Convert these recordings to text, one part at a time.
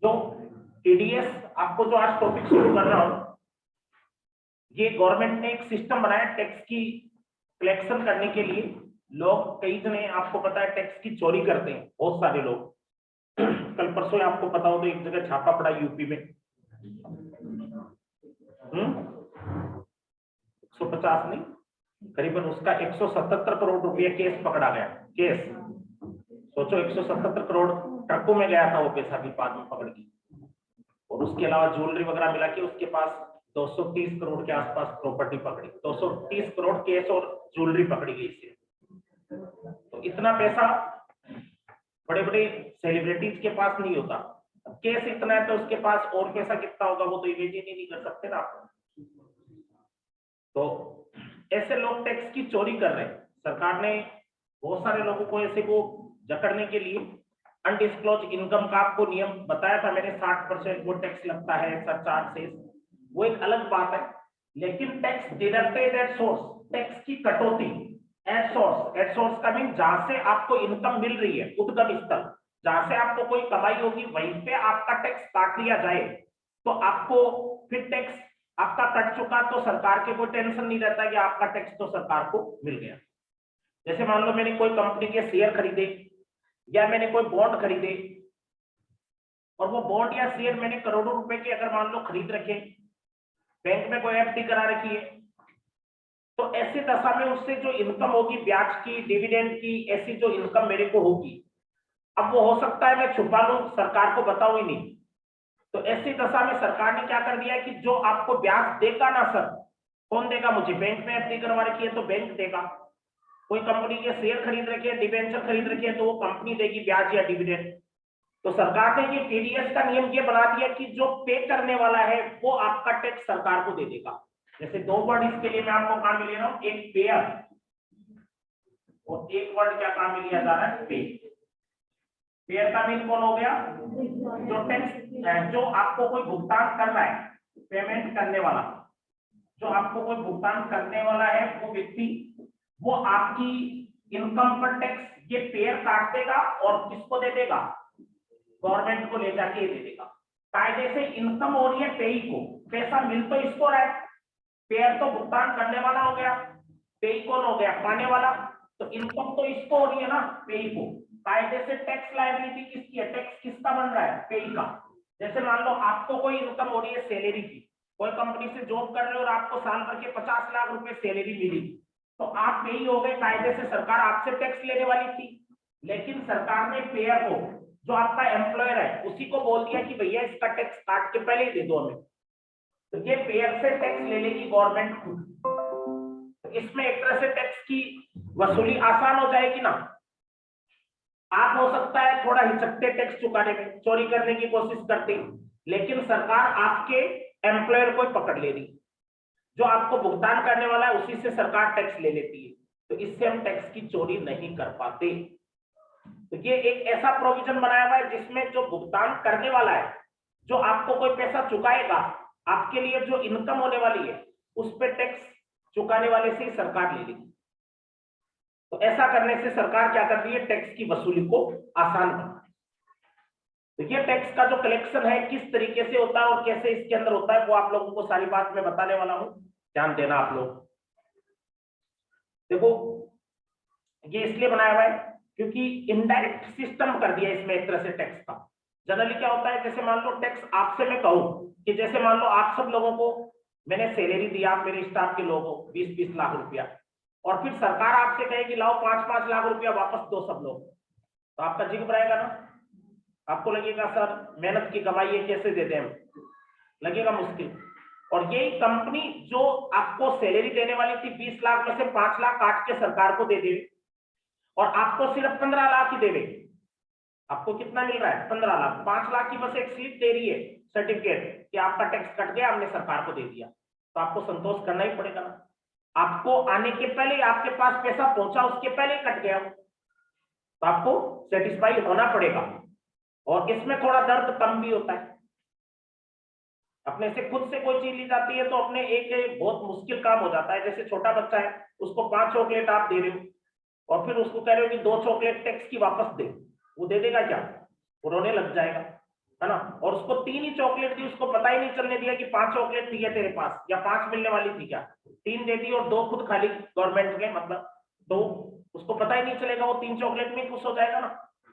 जो टीडीएस आपको जो आज टॉपिक शुरू कर रहा हूं, ये गवर्नमेंट ने एक सिस्टम बनाया टैक्स की कलेक्शन करने के लिए। लोग कई जने आपको पता है टैक्स की चोरी करते हैं, बहुत सारे लोग। कल परसों आपको पता हो तो एक जगह छापा पड़ा यूपी में, 150 नहीं, करीबन उसका 177 करोड़ रुपया केस पकड़ा गया। केस सोचो, 177 करोड़ ट्रकों में गया था वो पैसा भी बाद में पकड़ के। और उसके अलावा ज्वेलरी वगैरह मिला के उसके पास 230 करोड़ के आसपास प्रॉपर्टी पकड़ी। 230 करोड़ केस और ज्वेलरी पकड़ी गई इससे। तो इतना पैसा बड़े बड़े सेलिब्रिटीज के पास नहीं होता। केस इतना है तो उसके पास और पैसा कितना होगा वो तो इमेजिन ही नहीं कर सकते ना आप। तो ऐसे लोग टैक्स की चोरी कर रहे हैं। सरकार ने बहुत सारे लोगों को ऐसे को जकड़ने के लिए अनडिस्क्लोज इनकम का आपको नियम बताया था मैंने। 60% वो टैक्स लगता है सरचार्ज से, वो एक अलग बात है। लेकिन tax deducted at source, tax की कटौती एट सोर्स। एट सोर्स का मीन जहां से आपको इनकम मिल रही है, उद्गम स्थल जहां से आपको कोई कमाई होगी वहीं पे आपका टैक्स काट लिया जाए तो आपको फिर टैक्स आपका कट चुका तो सरकार के कोई टेंशन नहीं रहता कि आपका टैक्स तो सरकार को मिल गया। जैसे मान लो मैंने कोई कंपनी के शेयर खरीदे या मैंने कोई बॉन्ड खरीदे, और वो बॉन्ड या शेयर मैंने करोड़ों रुपए के अगर मान लो खरीद रखे, बैंक में कोई एफडी करा रखी है, तो ऐसी दशा में उससे जो इनकम होगी ब्याज की, डिविडेंड की, ऐसी जो इनकम मेरे को होगी, अब वो हो सकता है मैं छुपा लूं, सरकार को बताऊं ही नहीं। तो ऐसी दशा में सरकार ने क्या कर दिया कि जो आपको ब्याज देगा ना सर, कौन देगा? मुझे बैंक में एफडी करवा रखी है तो बैंक देगा। कोई कंपनी के शेयर खरीद रखे हैं, डिबेंचर खरीद रखे हैं, तो वो कंपनी देगी ब्याज या डिविडेंड। तो सरकार ने ये टीडीएस का नियम ये बना दिया कि जो पे करने वाला है वो आपका टैक्स सरकार को दे देगा। जैसे दो वर्ड इसके लिए मैं आपको काम में ले रहा हूं, एक पेयर और एक वर्ड क्या काम में लिया जा रहा है? पे। पेयर का मीन कौन हो गया? जो टैक्स, जो आपको कोई भुगतान कर रहा है, पेमेंट करने वाला, जो आपको कोई भुगतान करने वाला है वो व्यक्ति, वो आपकी इनकम पर टैक्स ये पेयर काट देगा और किसको दे देगा? गवर्नमेंट को ले जाके दे देगा। कायदे से इनकम हो रही है पेई को, पैसा मिल तो इसको रहा है, पेयर तो भुगतान करने वाला हो गया, पेई कौन हो गया? पाने वाला। तो इनकम तो इसको हो रही है ना, पेई को। कायदे से टैक्स लायबिलिटी किसकी है? टैक्स किसका बन रहा है? पेई का। जैसे मान लो आपको कोई इनकम हो रही है सैलरी की, कोई कंपनी से जॉब कर रहे हो और आपको साल भर के 50 लाख रुपए सैलरी मिली, तो आप पेई हो गए। कायदे से सरकार आपसे टैक्स लेने वाली थी, लेकिन सरकार ने पेयर को, जो आपका एम्प्लॉयर है, उसी को बोल दिया कि भैया इसका टैक्स काट के पहले ही दे दो हमें। तो ये पेयर से टैक्स ले लेगी गवर्नमेंट खुद। तो इसमें एक तरह से टैक्स की वसूली आसान हो जाएगी ना। आप हो सकता है थोड़ा हिचकते टैक्स चुकाने में, चोरी करने की कोशिश करते, लेकिन सरकार आपके एम्प्लॉयर को पकड़ ले रही, जो आपको भुगतान करने वाला है उसी से सरकार टैक्स ले लेती है। तो इससे हम टैक्स की चोरी नहीं कर पाते। तो ये एक ऐसा प्रोविजन बनाया हुआ है जिसमें जो भुगतान करने वाला है, जो आपको कोई पैसा चुकाएगा, आपके लिए जो इनकम होने वाली है उस पर टैक्स चुकाने वाले से ही सरकार ले लेगी। तो ऐसा करने से सरकार क्या कर रही है? टैक्स की वसूली को आसान बना। तो ये टैक्स का जो कलेक्शन है किस तरीके से होता है और कैसे इसके अंदर होता है, वो आप लोगों को सारी बात मैं बताने वाला हूं, ध्यान देना आप लोग। देखो, ये इसलिए बनाया हुआ है क्योंकि इनडायरेक्ट सिस्टम कर दिया इसमें एक तरह से टैक्स का। जनरली क्या होता है, जैसे मान लो टैक्स आपसे मैं कहूं कि जैसे मान लो आप सब लोगों को मैंने सैलरी दिया, मेरे स्टाफ के लोगों को 20-20 लाख रुपया, और फिर सरकार आपसे कहे कि लाओ 5-5 लाख रुपया वापस दो सब लोग, तो आपका जी घबराएगा ना। आपको लगेगा सर मेहनत की कमाई है, कैसे दे दें हम, लगेगा मुश्किल। और यही कंपनी जो आपको सैलरी देने वाली थी 20 लाख में से 5 लाख काट के सरकार को दे दे और आपको सिर्फ 15 लाख ही देवे। आपको कितना मिल रहा है? 15 लाख। 5 लाख की बस एक स्लिप दे रही है, सर्टिफिकेट, कि आपका टैक्स कट गया, हमने सरकार को दे दिया। तो आपको संतोष करना ही पड़ेगा ना। आपको आने के पहले, आपके पास पैसा पहुंचा उसके पहले कट गया, तो आपको सेटिस्फाई होना पड़ेगा। और इसमें थोड़ा दर्द कम भी होता है। अपने से खुद से कोई चीज ली जाती है तो अपने एक बहुत मुश्किल काम हो जाता है। जैसे छोटा बच्चा है, उसको 5 चॉकलेट आप दे रहे हो और फिर उसको कह रहे हो कि 2 चॉकलेट टैक्स की वापस दे, वो दे देगा क्या? वो रोने लग जाएगा। है ना, और उसको 3 ही चॉकलेट दी, उसको पता ही नहीं चलने दिया कि 5 चॉकलेट थी है तेरे पास या 5 मिलने वाली थी क्या, 3 दे दी और 2 खुद खाली गवर्नमेंट के, मतलब तो उसको पता ही नहीं चलेगा, वो 3 चॉकलेट में खुश हो जाएगा ना,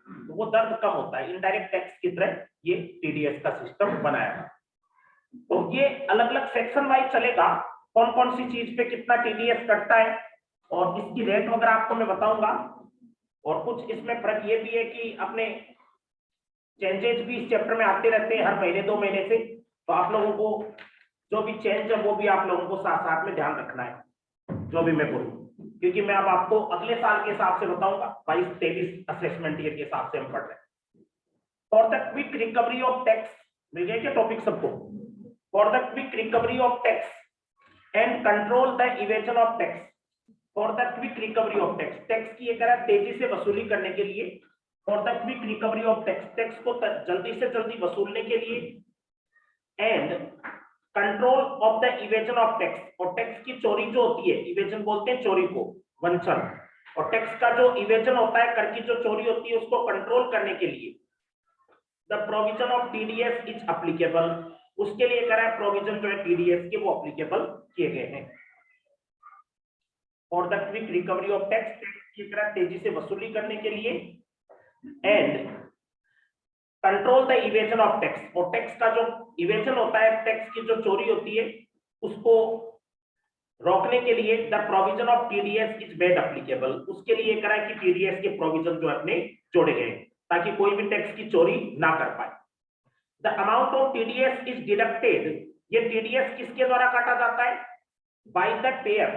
तो वो दर्द कम होता है। इनडायरेक्ट टैक्स की तरह ये टीडीएस का सिस्टम बनाया है। तो ये अलग अलग सेक्शन वाइज चलेगा, कौन कौन सी चीज पे कितना टीडीएस कटता है और इसकी रेट वगैरह आपको मैं बताऊंगा। और कुछ इसमें फर्क ये भी है कि अपने चेंजेस भी इस चैप्टर में आते रहते हैं हर महीने 2 महीने से, तो आप लोगों को जो भी चेंज है वो भी आप लोगों को साथ साथ में ध्यान रखना है जो भी मैं बोलूँ, क्योंकि मैं अब आपको अगले साल के हिसाब से बताऊंगा, 22-23 असेसमेंट ईयर के हिसाब से हम पढ़ रहे हैं। For the quick recovery of tax, मिल गया क्या टॉपिक सबको? For the quick recovery of tax and control the evasion of tax, for the quick recovery of tax, tax की एक तेजी से वसूली करने के लिए, for the quick recovery of tax, tax को जल्दी से जल्दी वसूलने के लिए, and control of the evasion of tax, और टैक्स की चोरी जो होती है, इवेजन बोलते हैं चोरी को, वंचन, और टैक्स का जो इवेजन होता है, कर की जो चोरी होती है उसको कंट्रोल करने के लिए the provision of TDS is applicable, उसके लिए कह रहा है प्रोविजन जो है टीडीएस के वो एप्लीकेबल किए गए हैं। For the quick recovery of tax, tax की तरह तेजी से वसूली करने के लिए, and control the evasion of tax, और टैक्स का जो इवेजन होता है, टैक्स की जो चोरी होती है उसको रोकने के लिए the provision of TDS is made applicable, उसके लिए करा है कि टीडीएस के प्रोविजन जो अपने जोड़े गए ताकि कोई भी टैक्स की चोरी ना कर पाए। The amount of TDS is deducted, ये टीडीएस किसके द्वारा काटा जाता है? बाय द पेयर,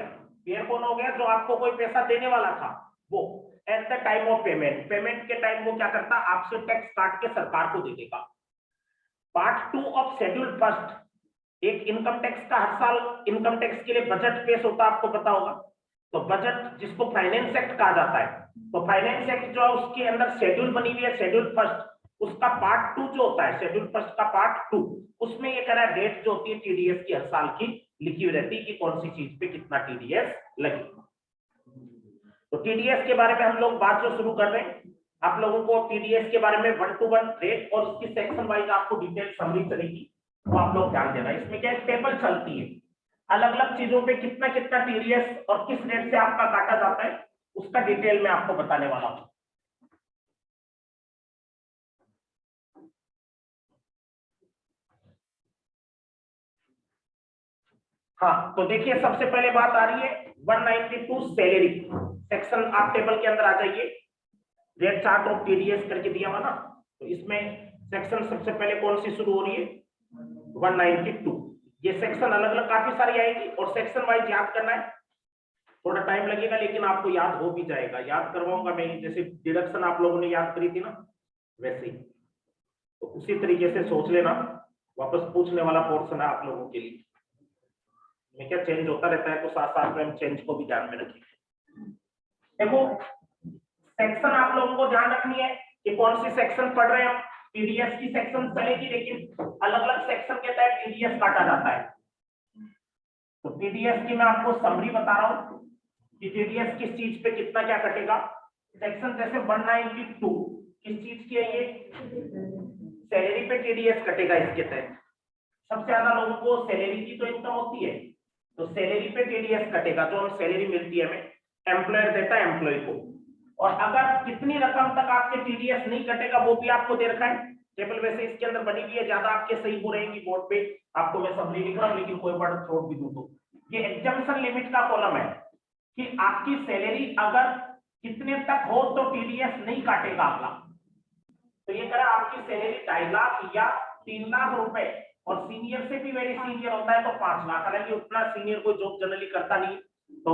पेयर कौन हो गया? जो आपको कोई पैसा देने वाला था वो, at the time of payment, payment के टाइम वो क्या करता? आपसे टैक्स काट के सरकार को दे देगा। पार्ट 2 ऑफ शेड्यूल फर्स्ट, एक इनकम टैक्स का हर साल इनकम टैक्स के लिए बजट पेश होता है, आपको पता होगा, तो बजट जिसको फाइनेंस एक्ट कहा जाता है, तो फाइनेंस एक्ट जो है उसके अंदर शेड्यूल बनी हुई है, शेड्यूल फर्स्ट, उसका पार्ट 2 जो होता है, शेड्यूल फर्स्ट का पार्ट 2, उसमें ये कह रहा है डेट जो होती है टीडीएस की हर साल की लिखी हुई रहती है कि कौन सी चीज पे कितना टीडीएस लगेगा। तो टीडीएस के बारे में हम लोग बात जो शुरू कर रहे हैं, आप लोगों को टीडीएस के बारे में 1 to 1 रेट और उसकी सेक्शन वाइज आपको डिटेल समरी चलेगी, तो आप लोग ध्यान देना। इसमें क्या टेबल चलती है, अलग अलग चीजों पे कितना कितना टीडीएस और किस रेट से आपका काटा जाता है उसका डिटेल में आपको बताने वाला हूं। हाँ, तो देखिए सबसे पहले बात आ रही है 192 सैलरी सेक्शन, आप टेबल के अंदर आ जाइए, रेट चार्ट ऑफ टीडीएस करके दिया हुआ ना, तो इसमें सेक्शन सबसे पहले कौन सी शुरू हो रही है? 192। ये सेक्शन अलग अलग काफी सारी आएगी और सेक्शन वाइज याद करना है, थोड़ा टाइम लगेगा लेकिन आपको याद हो भी जाएगा, याद करवाऊंगा मैं, जैसे डिडक्शन आप लोगों ने याद करी थी ना वैसे ही, तो उसी तरीके से सोच लेना, वापस पूछने वाला पोर्शन है आप लोगों के लिए, में क्या चेंज होता रहता है, तो साथ साथ में हम चेंज को भी ध्यान में रखेंगे। देखो सेक्शन आप लोगों को ध्यान रखनी है कि कौन सी सेक्शन पढ़ रहे हैं हम, टीडीएस की सेक्शन चलेगी लेकिन अलग अलग सेक्शन के तहत टीडीएस काटा जाता है। तो टीडीएस की मैं आपको समरी बता रहा हूं कि टीडीएस किस चीज पे कितना क्या कटेगा। सेक्शन जैसे 192 किस चीज की है? ये सैलरी पे टीडीएस कटेगा। इसके तहत सबसे ज्यादा लोगों को सैलरी की तो इनकम होती है, तो सैलरी पे टीडीएस कटेगा, जो हम सैलरी मिलती है हमें, एम्प्लॉयर देता है एम्प्लॉय को, और अगर कितनी रकम तक आपके टीडीएस नहीं कटेगा वो भी आपको दे रखा है टेबल, वैसे इसके अंदर बनी हुई है, ज्यादा आपके सही हो रहेगी बोर्ड पे, आपको मैं समरी लिख रहा हूं लेकिन कोई वर्ड छोड़ भी दूं तो ये एग्जामिशन लिमिट का कॉलम है कि आपकी सैलरी अगर कितने तक हो तो टीडीएस नहीं काटेगा अगला। तो ये करा आपकी सैलरी 2.5 लाख या 3 लाख रुपए, और सीनियर से भी वेरी सीनियर होता है तो 5 लाख, हालांकि उतना सीनियर कोई जॉब जनरली करता नहीं, तो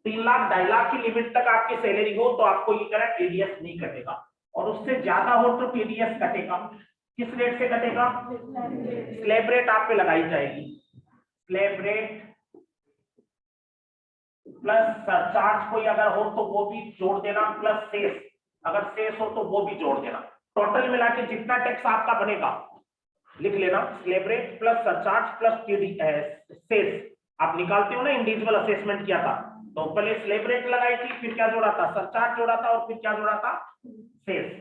3 लाख 2.5 लाख की लिमिट तक आपकी सैलरी हो तो आपको ये करा टीडीएस नहीं कटेगा, और उससे ज्यादा हो तो टीडीएस कटेगा। किस रेट से कटेगा? स्लैब रेट आप पे लगाई जाएगी, स्लैब रेट प्लस सरचार्ज कोई अगर हो तो वो भी जोड़ देना, प्लस सेस, अगर सेस हो तो वो भी जोड़ देना, टोटल मिला के जितना टैक्स आपका बनेगा लिख लेना, slab rate plus surcharge plus TDS cess. आप निकालते हो ना, इंडिविजुअल असेसमेंट किया था तो पहले स्लैब रेट लगाई थी, फिर क्या जोड़ा था? सरचार्ज जोड़ा था, और फिर क्या जोड़ा था? सेस।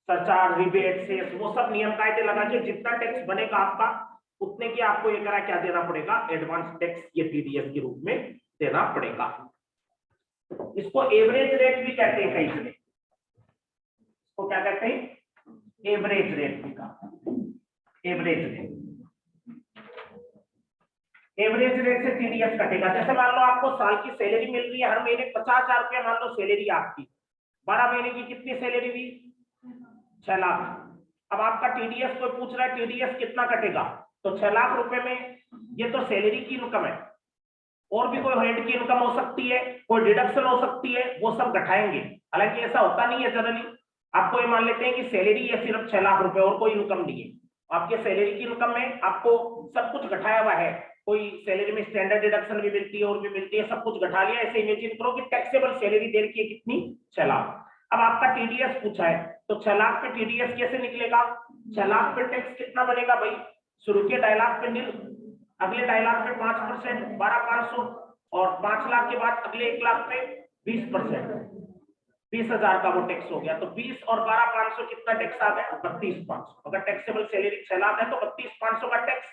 सरचार्ज, रिबेट, सेस, वो सब नियम कायदे लगा के जितना टैक्स बनेगा आपका उतने की आपको ये करा क्या देना पड़ेगा, एडवांस टैक्स ये टीडीएस के रूप में देना पड़ेगा। इसको एवरेज रेट भी कहते हैं कई जगह, इसको क्या कहते हैं, एवरेज रेट भी कहा, एवरेज रेट। एवरेज रेट से टीडीएस कटेगा। जैसे मान लो आपको साल की सैलरी मिल रही है, हर महीने 50,000 रुपया मान लो सैलरी आपकी, 12 महीने की कितनी सैलरी हुई, 6 लाख। अब आपका टीडीएस कोई पूछ रहा है टीडीएस कितना कटेगा, तो 6 लाख रुपए में ये तो सैलरी की इनकम है, और भी कोई हेड की इनकम हो सकती है, कोई डिडक्शन हो सकती है, वो सब घटाएंगे। हालांकि ऐसा होता नहीं है जनरली, आपको ये मान लेते हैं कि सैलरी है सिर्फ 6 लाख रुपए और कोई इनकम नहीं है, आपके सैलरी की इनकम में आपको सब कुछ घटाया हुआ है, कोई सैलरी में स्टैंडर्ड डिडक्शन भी मिलती है और भी मिलती है, सब कुछ घटा लिया। ऐसे इमेजिन करो कि टैक्सेबल सैलरी दे रखी है कितनी, 6 लाख। अब आपका टीडीएस पूछा है तो 6 लाख पे टीडीएस कैसे निकलेगा, 6 लाख पे टैक्स कितना बनेगा भाई, शुरू के 2.5 लाख पे नील, अगले 2.5 लाख पे 5%, 12,500, और 5 लाख के बाद अगले 1 लाख पे 20%, 20,000 का वो टैक्स हो गया। तो 20 और 12,500 कितना टैक्स आ गया, 32,500। अगर टैक्सेबल सैलरी 6 लाख है तो 32,500 का टैक्स,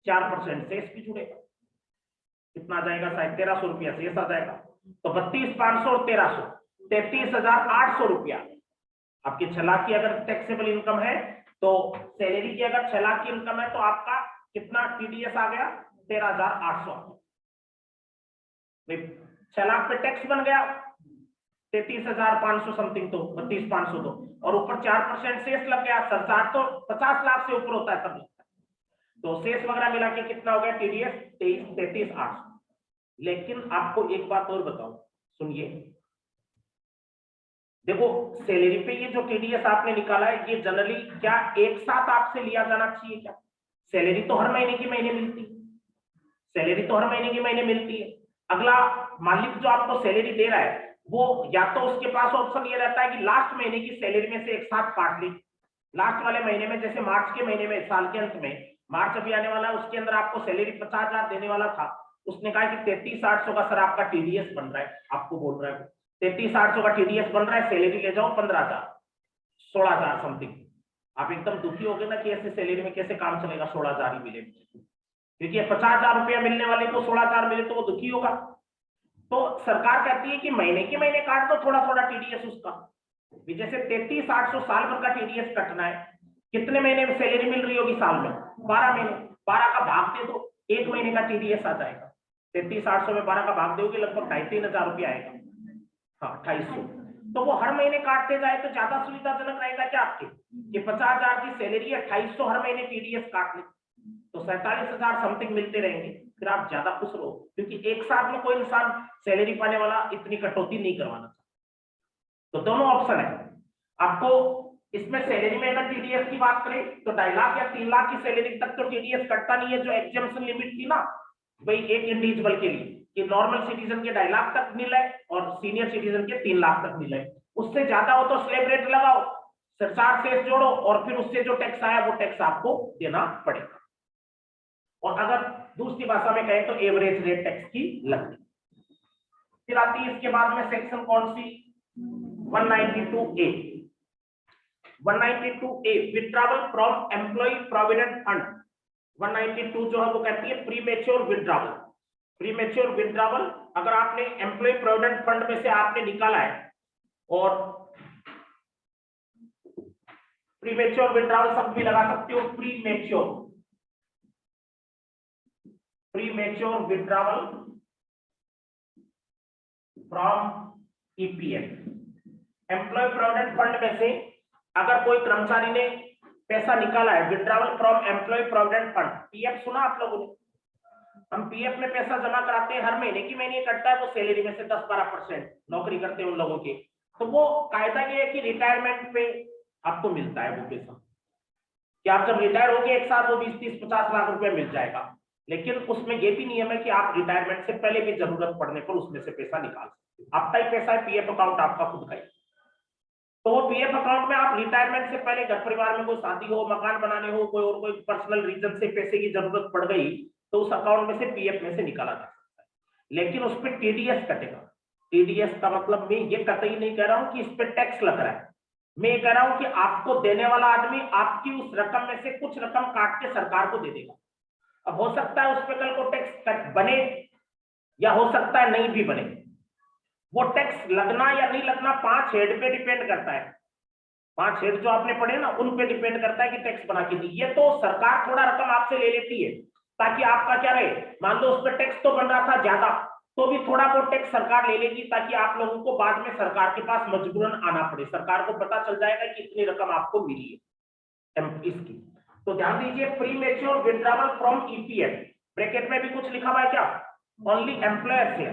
4% शेष भी जुड़ेगा, कितना आ जाएगा, शायद 1,300 रुपया शेष आ जाएगा। तो 32,500 और 1,300, 33,800 रुपया आपकी 6 लाख की अगर टैक्सेबल इनकम है, तो सैलरी की अगर 6 लाख की इनकम है तो आपका कितना टीडीएस आ गया, 13,800। 6 लाख पे टैक्स बन गया 33,500 समथिंग, तो 32,500 तो, और ऊपर 4% शेष लग गया। सरचार्ज तो 50 लाख से ऊपर होता है तब लगता है, तो शेष वगैरह मिला के कितना हो गया टीडीएस, 33,800। लेकिन आपको एक बात और बताऊं, सुनिए, देखो सैलरी पे ये जो टीडीएस आपने निकाला है, ये जनरली क्या एक साथ आपसे लिया जाना चाहिए क्या, सैलरी तो हर महीने की महीने मिलती है, सैलरी तो हर महीने की महीने मिलती है। अगला मालिक जो आपको सैलरी दे रहा है, वो या तो उसके पास ऑप्शन ये रहता है कि लास्ट महीने की सैलरी में से एक साथ काट ली, लास्ट वाले महीने में, जैसे मार्च के महीने में, साल के अंत में, मार्च अभी आने वाला है, उसके अंदर आपको सैलरी 50,000 देने वाला था, उसने कहा कि 33,800 का सर आपका टीडीएस बन रहा है, आपको बोल रहा है 33,800 का टीडीएस बन रहा है, सैलरी ले जाओ 15,000, 16,000 समथिंग। आप एकदम दुखी हो गए ना कि ऐसे सैलरी में कैसे काम चलेगा, 16,000 ही मिले, क्योंकि 50,000 रुपया मिलने वाले को 16,000 मिले तो वो दुखी होगा। तो सरकार कहती है कि महीने के महीने काट दो थोड़ा थोड़ा टीडीएस उसका, जैसे 33,800 साल भर का टीडीएस कटना है, कितने महीने में सैलरी मिल रही होगी साल में, 12 महीने, 12 का भाग दे दो, 1 महीने का टीडीएस आ जाएगा। 33,800 में 12 का भाग दोगे लगभग 2,500-3,000 रुपया आएगा, हाँ 2,250। तो वो हर महीने काटते जाए तो ज्यादा सुविधाजनक रहेगा क्या आपके, कि 50,000 की सैलरी है, 2,250 हर महीने टीडीएस काट ले, तो 47,000 समथिंग मिलते रहेंगे, फिर आप ज्यादा खुश रहो, क्योंकि एक साथ में कोई इंसान सैलरी पाने वाला इतनी कटौती नहीं करवाना चाहता। तो दोनों ऑप्शन है आपको इसमें। सैलरी में अगर टीडीएस की बात करें तो 2.5 लाख या 3 लाख की सैलरी तक तो टीडीएस कटता नहीं है, जो एग्जेम्पशन लिमिट थी ना भाई एक इंडिविजुअल के लिए, कि नॉर्मल सिटीजन के 2.5 लाख तक मिले और सीनियर सिटीजन के 3 लाख तक मिले, उससे ज्यादा हो तो स्लैब रेट लगाओ, सरचार्ज शेष जोड़ो, और फिर उससे जो टैक्स आया वो टैक्स आपको देना पड़ेगा। और अगर दूसरी भाषा में कहें तो एवरेज रेट टैक्स की लगती। फिर आती है इसके बाद में सेक्शन कौन सी, 192A। 192A withdrawal from employ provident fund. 192 जो है वो कहती है प्रीमेच्योर विड्रॉवल। प्रीमेच्योर विड्रॉवल, अगर आपने एम्प्लॉय प्रोविडेंट फंड में से आपने निकाला है, और प्रीमेच्योर विड्रॉवल शब्द भी लगा सकते हो, premature withdrawal from EPF. Employ provident fund में से अगर कोई कर्मचारी ने पैसा निकाला है, withdrawal from employ provident fund, PF सुना आप लोगों ने, हम पीएफ में पैसा जमा कराते हैं, हर महीने की महीने कटता है, वो सैलरी में से 10-12% नौकरी करते हैं उन लोगों के, तो वो कायदा ये है कि रिटायरमेंट पे आपको मिलता है वो पैसा, कि आप जब रिटायर हो गए एक साथ वो 20-30-50 लाख रुपया मिल जाएगा। लेकिन उसमें ये भी नियम है कि आप रिटायरमेंट से पहले भी जरूरत पड़ने पर उसमें से पैसा निकाल सकते हैं, आपका ही पैसा है, पीएफ अकाउंट आपका खुद का ही, तो वो पीएफ अकाउंट में आप रिटायरमेंट से पहले घर परिवार में कोई शादी हो, मकान बनाने हो, कोई और कोई पर्सनल रीजन से पैसे की जरूरत पड़ गई, तो उस अकाउंट में से पीएफ में से निकाला जा सकता है, लेकिन उस पर टीडीएस कटेगा। टीडीएस का मतलब मैं ये कतई नहीं कह रहा हूं कि इस पर टैक्स लग रहा है, मैं कह रहा हूं कि आपको देने वाला आदमी आपकी उस रकम में से कुछ रकम काट के सरकार को दे देगा। अब हो सकता है उस पे कल को टैक्स बने या हो सकता है नहीं भी बने। वो टैक्स लगना या नहीं लगना 5 हेड पे डिपेंड करता है। 5 हेड जो आपने पढ़े ना उन पे डिपेंड करता है कि टैक्स बना के दी। ये तो सरकार थोड़ा रकम आपसे ले लेती है ताकि आपका क्या रहे, मान लो उस पर टैक्स तो बन रहा था ज्यादा, तो भी थोड़ा बहुत टैक्स सरकार ले लेगी ताकि आप लोगों को बाद में सरकार के पास मजबूरन आना पड़े। सरकार को पता चल जाएगा कि इतनी रकम आपको मिली है इसकी। तो ध्यान दीजिए, pre mature withdrawal from EPF, bracket में भी कुछ लिखा हुआ है क्या, ओनली एम्प्लॉयर से।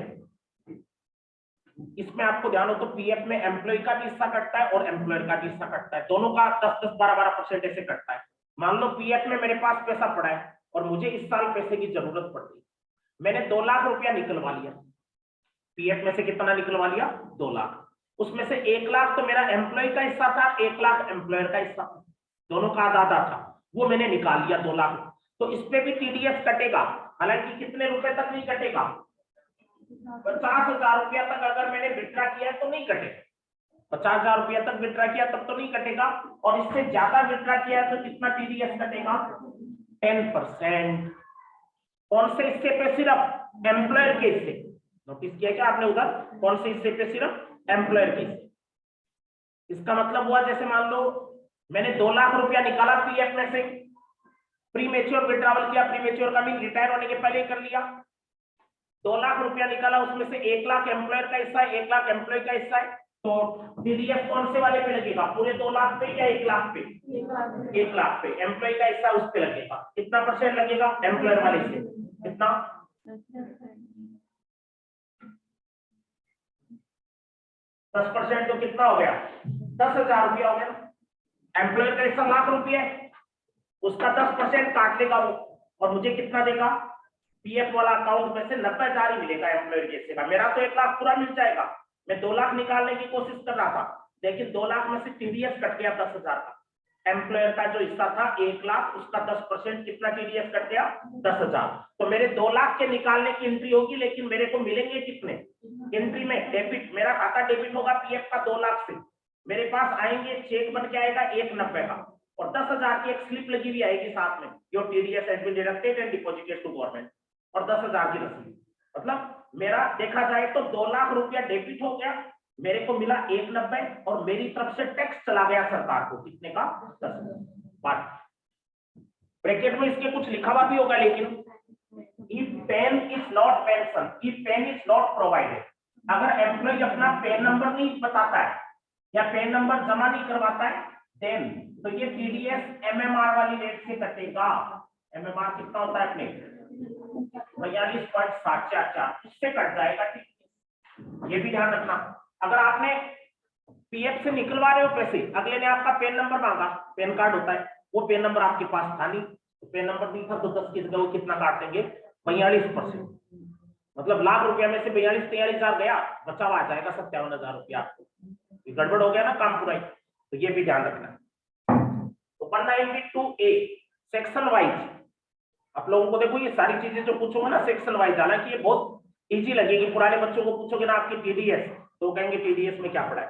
इसमें आपको ध्यान हो तो पीएफ में एम्प्लॉय का भी हिस्सा कटता है और एम्प्लॉयर का भी हिस्सा कटता है, दोनों का 10-10, 12-12% ऐसे कटता है। मान लो पीएफ में मेरे पास पैसा पड़ा है और मुझे इस साल पैसे की जरूरत पड़ गई, मैंने 2 लाख रुपया निकलवा लिया। पीएफ में से कितना निकलवा लिया, 2 लाख। उसमें से 1 लाख तो मेरा एम्प्लॉय का हिस्सा था, 1 लाख एम्प्लॉयर का हिस्सा था, दोनों का आधा आधा था, वो मैंने निकाल लिया 2 लाख। तो इस पे भी टीडीएस कटेगा, हालांकि कितने रुपए तक नहीं कटेगा, 50,000 रुपया तक अगर मैंने विड्रा किया तो नहीं कटेगा। 50,000 रुपया तक विड्रा किया तब तो नहीं कटेगा, और इससे ज्यादा विड्रा किया तो कितना टीडीएस कटेगा, 10%। कौन से हिस्से पे, सिर्फ एम्प्लॉयर के हिस्से। नोटिस किया क्या आपने उधर, कौन से हिस्से पे, सिर्फ एम्प्लॉयर के हिस्से। इसका मतलब हुआ जैसे मान लो मैंने 2 लाख रुपया निकाला पीएफ में से, प्री मेच्योर विड्रॉवल किया, प्री मेच्योर का मीन रिटायर होने के पहले कर लिया, 2 लाख रुपया निकाला, उसमें से 1 लाख एम्प्लॉयर का हिस्सा है, 1 लाख एम्प्लॉय का हिस्सा है। तो टीडीएस कौन से वाले पे लगेगा, पूरे 2 लाख पे या 1 लाख पे, 1 लाख पे। एम्प्लॉय का हिस्सा उस पे लगेगा, कितना परसेंट लगेगा, एम्प्लॉयर वाले से कितना, 10%। तो कितना हो गया, 10,000 रुपया हो गया। एम्प्लॉयर का हिस्सा लाख रुपया है, उसका 10% काट लेगा वो, और मुझे कितना देगा, पीएफ वाला अकाउंट में से 90,000 ही मिलेगा एम्प्लॉयर के हिस्से का। मेरा तो 1 लाख पूरा मिल जाएगा, मैं 2 लाख निकालने की कोशिश कर रहा था, लेकिन 2 लाख में से टीडीएस कट गया 10,000 का। एम्प्लॉयर का जो हिस्सा था 1 लाख, उसका 10% कितना टीडीएस कट गया, 10,000। तो मेरे 2 लाख के निकालने की एंट्री होगी, लेकिन मेरे को मिलेंगे कितने, एंट्री में डेबिट, मेरा खाता डेबिट होगा पीएफ का 2 लाख से, मेरे पास आएंगे चेक बन के आएगा 190 का, और 10,000 की एक स्लिप लगी हुई आएगी साथ में, your TDS has been deducted and deposited to government, और 10,000 की रसीद। मतलब मेरा देखा जाए तो 2 लाख रुपया डेबिट हो गया, मेरे को मिला 190, और मेरी तरफ से टैक्स चला गया सरकार को कितने का, 10,000। ब्रैकेट में इसके कुछ लिखा हुआ भी होगा, लेकिन if PAN is not mentioned, if PAN is not provided, अगर एम्प्लॉय अपना पैन नंबर नहीं बताता है या पैन नंबर जमा नहीं करवाता है, देन तो ये टीडीएस एमएमआर वाली रेट से कटेगा। एमएमआर कितना होता है अपने 42.744, उससे कट जाएगा। ये भी ध्यान रखना, अगर आपने पीएफ से निकलवा रहे हो पैसे, अगले ने आपका पैन नंबर मांगा, पैन कार्ड होता है, वो पैन नंबर आपके पास था नहीं, तो पैन नंबर नहीं था, तो 10 की जगह वो कितना काट देंगे, 42%। मतलब लाख रुपया में से 42-43,000 गया, बचा हुआ आ जाएगा 57,000 रुपया आपको। ये गड़बड़ हो गया ना काम पूरा ही, तो ये भी ध्यान रखना। तो 192A सेक्शन वाइज आप लोगों को, देखो ये सारी चीजें जो पूछूंगा ना सेक्शन वाइज, हालांकि ये बहुत इजी लगेगी। पुराने बच्चों को पूछोगे ना आपकी टीडीएस, तो कहेंगे टीडीएस में क्या पढ़ा है,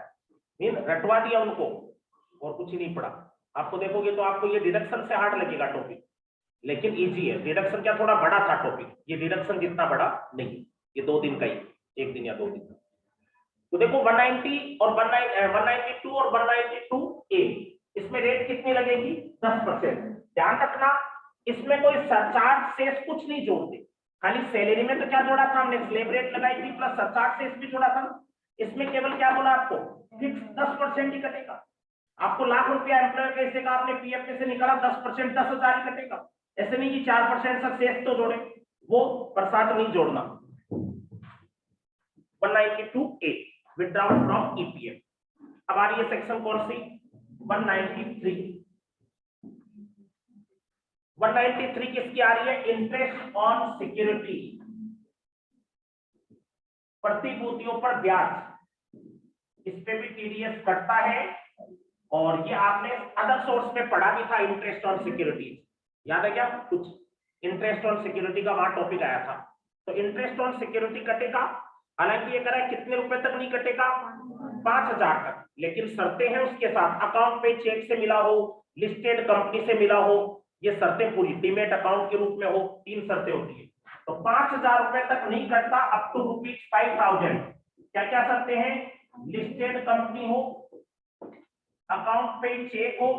मीन रटवा दिया उनको और कुछ ही नहीं पढ़ा। आपको देखोगे तो आपको ये डिडक्शन से हार्ड लगेगा टॉपिक, लेकिन इजी है। डिडक्शन क्या थोड़ा बड़ा था टॉपिक, ये डिडक्शन जितना बड़ा नहीं, ये 2 दिन का ही, 1 दिन या 2 दिन। तो देखो 190 और 192 और 192A, इसमें रेट कितनी लगेगी, 10%। ध्यान रखना इसमें कोई सरचार्ज सेस कुछ नहीं जोड़ते, खाली सैलरी में तो क्या जोड़ा था हमने, स्लैब रेट लगाई थी प्लस सरचार्ज सेस भी जोड़ा था। इसमें केवल क्या बोला आपको, फिक्स 10% ही कटेगा। आपको लाख रुपया एम्प्लॉयर कैसे का आपने पीएफ में से निकाला, 10% 10,000 ही कटेगा। ऐसे नहीं कि 4% से सेस तो जोड़े, वो प्रसाद नहीं जोड़ना। 192A withdrawal from EPF. अब आ रही है सेक्शन कौन सी, 193। 193 किसकी आ रही है, इंटरेस्ट ऑन सिक्योरिटी, प्रतिभूतियों पर ब्याज। इस पे भी टीडीएस कटता है, और ये आपने अदर सोर्स में पढ़ा भी था, इंटरेस्ट ऑन सिक्योरिटी, याद है क्या कुछ, इंटरेस्ट ऑन सिक्योरिटी का वहां टॉपिक आया था। तो इंटरेस्ट ऑन सिक्योरिटी कटेगा, हालांकि ये कह रहा है कितने रुपए तक नहीं कटेगा, 5,000 तक, लेकिन शर्तें हैं उसके साथ, अकाउंट पे चेक से मिला हो, लिस्टेड कंपनी से मिला हो, ये शर्तें पूरी, डीमेट अकाउंट के रूप में हो, 3 शर्तें होती है। तो 5,000 रुपए तक नहीं कटता, अप टू ₹5,000। क्या क्या शर्तें हैं? लिस्टेड कंपनी हो, अकाउंट पे चेक हो,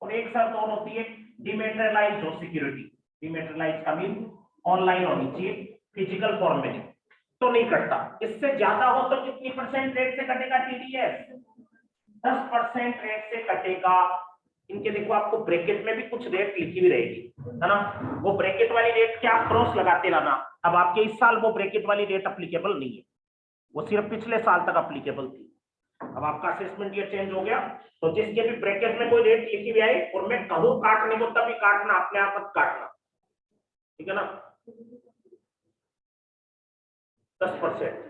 और एक शर्त और होती है डिमेटेरियलाइज हो सिक्योरिटी। डिमेटेरियलाइज का मीन ऑनलाइन होनी चाहिए, फिजिकल फॉर्म में नहीं, तो नहीं कटता। इससे ज्यादा हो तो कितनी परसेंट रेट से कटेगा टीडीएस? 10% रेट से कटेगा। इनके देखो आपको ब्रैकेट में भी कुछ रेट लिखी हुई रहेगी, है ना, वो ब्रैकेट वाली रेट क्या क्रॉस लगाते रहना। अब आपके इस साल वो ब्रैकेट वाली रेट अप्लीकेबल नहीं है, वो सिर्फ पिछले साल तक अप्लीकेबल थी। अब आपका असेसमेंट ईयर चेंज हो गया, तो जिसके भी ब्रैकेट में कोई रेट लिखी हुई आई और मैं कहूं काटने को तभी काटना, अपने आप मत काटना, ठीक है ना। 10%।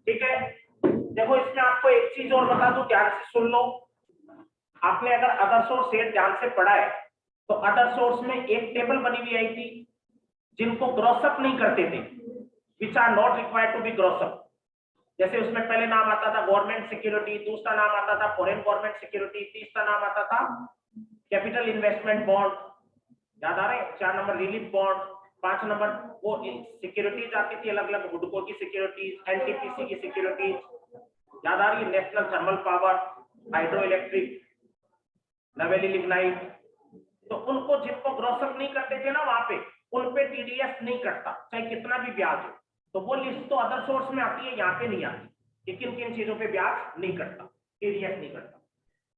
ठीक है, देखो इसमें आपको एक चीज और बता दूं, ध्यान से सुन लो। आपने अगर अदर सोर्स सेट ध्यान से पढ़ा है, तो अदर सोर्स में एक टेबल बनी हुई आई थी, जिनको ग्रॉसअप नहीं करते थे, which are not required to be gross up. जैसे उसमें पहले नाम आता था गवर्नमेंट सिक्योरिटी, दूसरा नाम आता था फॉरेन गवर्नमेंट सिक्योरिटी, तीसरा नाम आता था कैपिटल इन्वेस्टमेंट बॉन्ड, याद आ रहे हैं? 4 नंबर रिलीफ बॉन्ड, 5 नंबर वो सिक्योरिटीज आती थी अलग अलग, हुडको की सिक्योरिटीज, एनटीपीसी की सिक्योरिटीज, याद आ रही है? National thermal power, hydro electric, नवेली लिग्नाइट। तो उनको जिनको ग्रॉसअप नहीं करते थे ना वहां पे, उन पे टीडीएस नहीं कटता, चाहे कितना भी ब्याज हो। तो वो लिस्ट तो अदर सोर्स में आती है, यहाँ पे नहीं आती कि किन किन चीजों पे ब्याज नहीं कटता, टीडीएस नहीं कटता।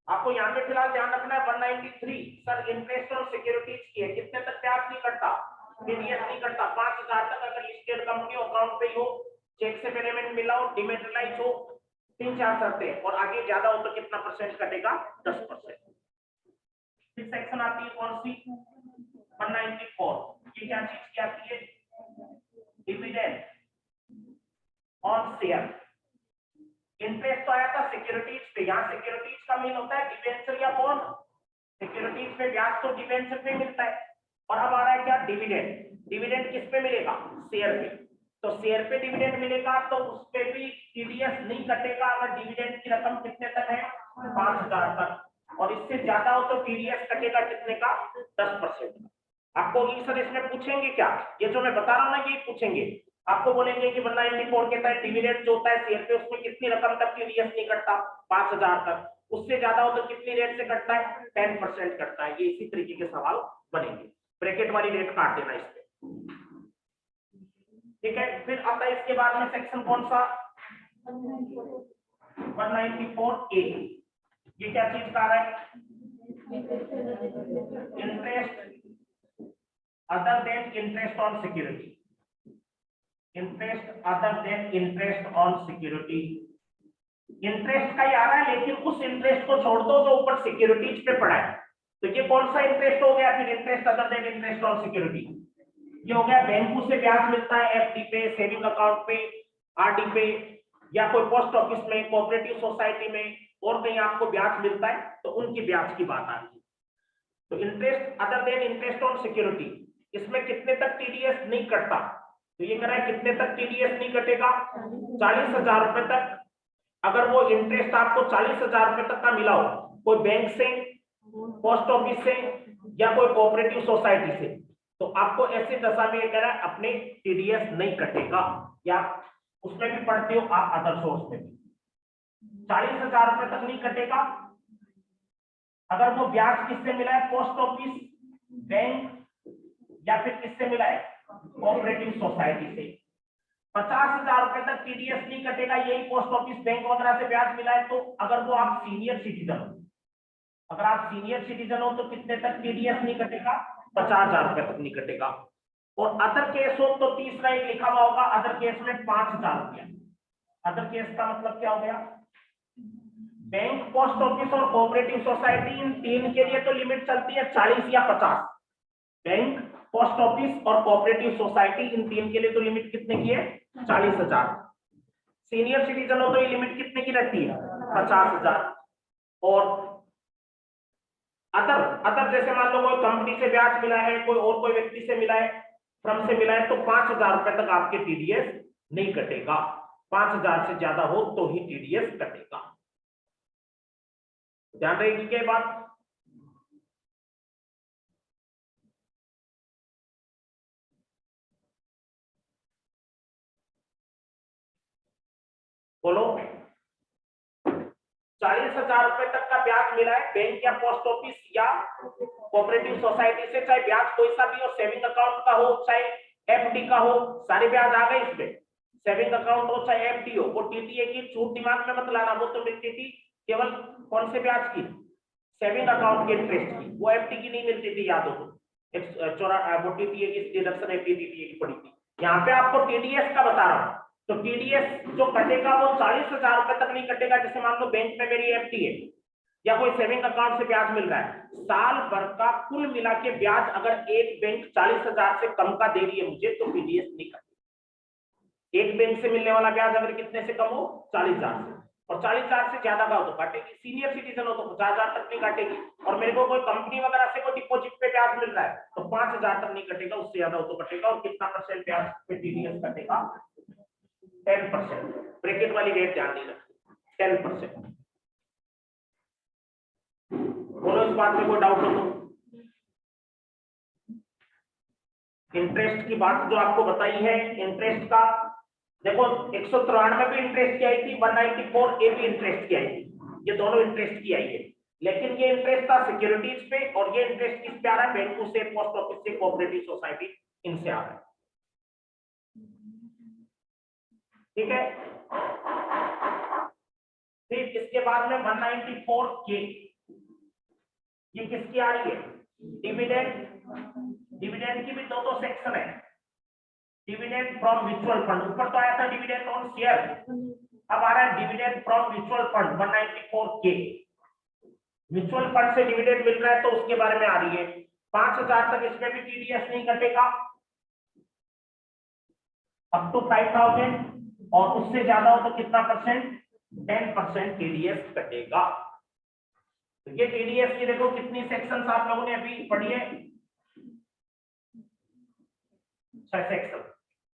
आपको यहाँ पे फिलहाल ध्यान रखना है 193 सर इंटरेस्ट ऑन सिक्योरिटीज की है, कितने तक ब्याज नहीं कटता? टीडीएस नहीं कटता। 5,000 तक अगर लिस्टेड कंपनी अकाउंट पे हो, चेक से पेमेंट मिला हो, डिमेटेरियलाइज हो, 3-4 शर्तें, और आगे ज्यादा हो तो कितना परसेंट कटेगा? 10%। फिर सेक्शन आती है कौन सी? 194। ये क्या चीज क्या आती है? Dividend on share. इंटरेस्ट तो आया था सिक्योरिटीज पे, यहाँ सिक्योरिटीज का मीन होता है डिबेंचर या बॉन्ड। सिक्योरिटीज पे ब्याज तो डिबेंचर पे मिलता है, और अब आ रहा है क्या? डिविडेंड। डिविडेंड किस पे मिलेगा? शेयर पे। तो शेयर पे डिविडेंड मिलेगा तो उस पे भी टीडीएस नहीं कटेगा अगर डिविडेंड की रकम कितने तक है? 5,000 तक, और इससे ज्यादा हो तो टीडीएस कटेगा कितने का? 10%। आपको सर इसमें पूछेंगे क्या? ये जो मैं बता रहा हूँ ना, ये पूछेंगे आपको, बोलेंगे कि 194 के तहत डिविडेंड जो होता है शेयर पे, उसमें कितनी रकम तक टीडीएस नहीं कटता? 5,000 तक। उससे ज्यादा हो तो कितनी रेट से कटता है? 10% कटता है। ये इसी तरीके के सवाल बनेंगे, ब्रैकेट वाली रेट काट देना इस पे, ठीक है। फिर आता है इसके बाद में सेक्शन कौन सा? 194A। ये क्या चीज का रहा है? Interest other than interest on security. Interest other than interest on security. Interest का ही आ रहा है, लेकिन उस इंटरेस्ट को छोड़ दो जो ऊपर सिक्योरिटीज पे पड़ा है। तो ये कौन सा इंटरेस्ट हो गया? फिर interest other than interest on security, ये हो गया बैंकों से ब्याज मिलता है, एफडी पे, सेविंग अकाउंट पे, आरडी पे, या कोई पोस्ट ऑफिस में, कोऑपरेटिव सोसाइटी में, और कहीं आपको ब्याज मिलता है तो उनकी ब्याज की बात आ रही है। तो interest other than interest on security, इसमें कितने तक टीडीएस नहीं कटता? तो ये कह रहा है कितने तक टीडीएस नहीं कटेगा? 40,000 रुपए तक। अगर वो इंटरेस्ट आपको 40,000 रुपए तक का मिला हो, कोई बैंक से, पोस्ट ऑफिस से, या कोई कोऑपरेटिव सोसाइटी से, तो आपको ऐसे दशा में ये कह रहा है अपने टीडीएस नहीं कटेगा। या उसमें भी पढ़ते हो आप अदर सोर्स में भी 40,000 रुपए तक नहीं कटेगा। अगर वो ब्याज किससे मिला है? पोस्ट ऑफिस, बैंक, या फिर किससे मिला है? कोऑपरेटिव सोसाइटी से। 50,000 रुपए तक टीडीएस नहीं कटेगा, यही पोस्ट ऑफिस, बैंक वगैरह से ब्याज मिला है तो। अगर वो आप सीनियर सिटीजन हो, अगर आप सीनियर सिटीजन हो तो कितने तक टीडीएस नहीं कटेगा? 50,000 रुपए तक नहीं कटेगा। और अदर केस हो तो तीसरा एक लिखा हुआ होगा, अदर केस में 5,000 रुपया। अदर केस का मतलब क्या हो गया? बैंक, पोस्ट ऑफिस और कोऑपरेटिव सोसाइटी, इन तीन के लिए तो लिमिट चलती है 40 या 50। बैंक, पोस्ट ऑफिस और कोऑपरेटिव सोसाइटी, इन तीन के लिए तो लिमिट कितने की है? 40,000। सीनियर सिटीजन हो तो ये लिमिट कितने की रहती है? 50,000। और अदर जैसे मान लो कोई कंपनी से ब्याज मिला है, कोई और कोई व्यक्ति से मिला है, फर्म से मिला है, तो 5,000 रुपए तक आपके टीडीएस नहीं कटेगा। 5,000 से ज्यादा हो तो ही टीडीएस कटेगा। ध्यान रहेगी क्या बात? बोलो। 40,000 रुपए तक का ब्याज मिला है बैंक या पोस्ट ऑफिस या कोऑपरेटिव सोसाइटी से, चाहे ब्याज कोई सा भी हो, सेविंग अकाउंट का हो चाहे एफडी का हो, सारे ब्याज आ गए इसमें। सेविंग अकाउंट हो चाहे एफडी हो, वो टीटीए की छूट दिमाग में मत लाना, वो तो मिलती थी केवल कौन से ब्याज की? सेविंग अकाउंट के इंटरेस्ट की, वो एफडी की नहीं मिलती थी, याद हो तो। वो टीटीए की डिडक्शन एफडी टीटीए की पड़ी थी। यहाँ पे आपको टीडीएस का बता रहा हूँ, तो टीडीएस जो कटेगा वो 40,000 रुपए तक नहीं कटेगा। जैसे मान लो बैंक में मेरी एफडी है या कोई सेविंग अकाउंट से ब्याज मिल रहा है, साल भर का कुल मिला के ब्याज अगर एक बैंक 40,000 से कम का दे रही है मुझे, तो टीडीएस नहीं कटेगा। एक बैंक से मिलने वाला ब्याज अगर कितने से कम हो? 40,000 से, और 40,000 से ज्यादा का हो तो काटेगी। सीनियर सिटीजन हो तो 50,000 तक नहीं काटेगी। और मेरे को कोई कंपनी वगैरह से कोई डिपॉजिट पे ब्याज मिल रहा है तो 5,000 तक नहीं कटेगा, उससे ज्यादा हो तो कटेगा। और कितना परसेंट ब्याज पे टीडीएस कटेगा? 10%। ब्रैकेट वाली रेट ध्यान नहीं रखनी, 10%। बोलो इस बात में कोई डाउट हो तो? इंटरेस्ट की बात जो आपको बताई है, इंटरेस्ट का देखो 193 भी इंटरेस्ट की आई थी, 194 ए भी इंटरेस्ट की आई थी, ये दोनों इंटरेस्ट की आई है। लेकिन ये इंटरेस्ट था सिक्योरिटीज पे, और ये इंटरेस्ट किस पे आ रहा है? बैंक से, पोस्ट ऑफिस से, कोऑपरेटिव सोसाइटी, इनसे आ रहा है। ठीक है। फिर इसके बाद में 194 के, ये किसकी आ रही है? डिविडेंड। डिविडेंड की भी दो सेक्शन है। डिविडेंड फ्रॉम म्यूचुअल फंड, ऊपर तो आया था डिविडेंड ऑन शेयर, अब आ रहा है डिविडेंड फ्रॉम म्यूचुअल फंड 194 के। म्यूचुअल फंड से डिविडेंड मिल रहा है तो उसके बारे में आ रही है। 5,000 तक इसमें भी टीडीएस नहीं कटेगा, अप टू 5,000, और उससे ज्यादा हो तो कितना परसेंट? 10% टीडीएस कटेगा। तो ये टीडीएस की देखो कितनी सेक्शंस आप लोगों ने अभी पढ़ी है? 6 सेक्शन।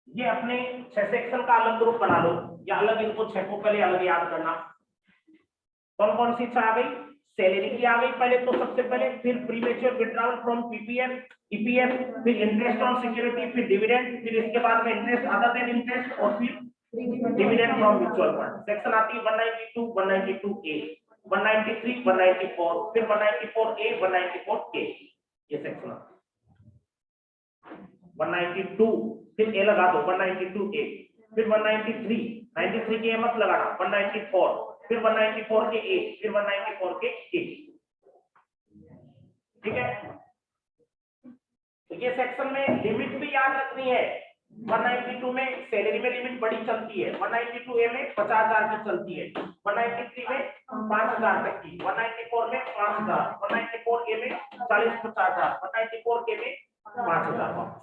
ये अपने 6 सेक्शन का अलग ग्रुप बना लो, या अलग इनको 6 को पहले अलग याद करना। कौन कौन सी आ गई? सैलरी की आ गई पहले तो सबसे पहले, फिर premature withdrawal from PPF, EPF, फिर इंटरेस्ट ऑन सिक्योरिटी, फिर डिविडेंड, फिर इसके बाद में इंटरेस्ट अदर देन इंटरेस्ट, और फिर dividend from mutual fund. Section आती है 192, 192 ए, 193, 194, फिर 194 ए, 194 के, ये सेक्शन 192, फिर ए लगा दो 192 ए, फिर 193, 93 के ए मत लगाना, 194, फिर 194 के ए, फिर 194 के ए। ठीक है। तो ये सेक्शन में लिमिट भी याद रखनी है। 192 में सैलरी में लिमिट बड़ी चलती है, 192 ए में 50,000 की चलती है, 193 में 5,000 तक की, 194 में 5,000, 194 ए में 40-50,000, 194 के में 5,000 वापस।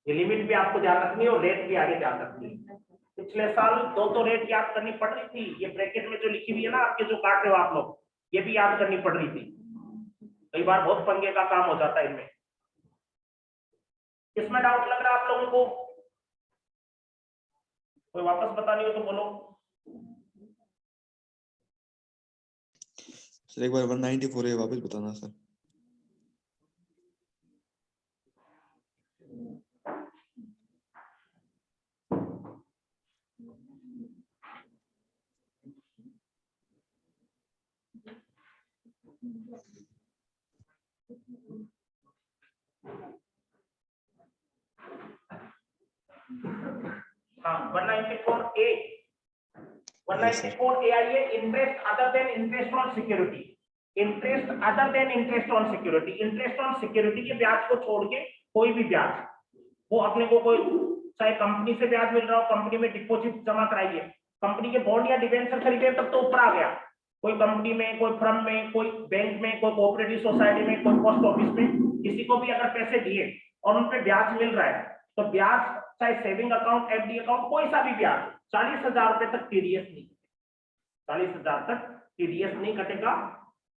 ये लिमिट भी आपको ध्यान रखनी है और रेट भी आगे ध्यान रखनी है। पिछले साल दो रेट याद करनी पड़ रही थी, ये ब्रैकेट में जो लिखी हुई है ना आपके, जो काट रहे हो आप लोग, ये भी याद करनी पड़ रही थी। कई बार बहुत पंगे का काम हो जाता है इनमें। इसमें डाउट लग रहा है आप लोगों को? कोई वापस बतानी हो तो बोलो। सर एक बार 194 है, वापस बताना सर। हाँ 194 ए, 194 ए आई है, interest other than interest on security. Interest other than interest on security, interest on security के ब्याज को छोड़ के कोई भी ब्याज, वो अपने को कोई चाहे कंपनी से ब्याज मिल रहा हो, कंपनी में डिपॉजिट जमा कराइए, कंपनी के बॉन्ड या डिबेंचर खरीदे तब तो ऊपर आ गया। कोई कंपनी में, कोई फर्म में, कोई बैंक में, कोई कोऑपरेटिव सोसाइटी में, कोई पोस्ट ऑफिस में, किसी को भी अगर पैसे दिए और उन पे ब्याज मिल रहा है तो ब्याज चाहे सेविंग अकाउंट, एफडी अकाउंट, कोई सा भी ब्याज 40,000 रुपए तक टीडीएस नहीं, 40,000 तक टीडीएस नहीं कटेगा।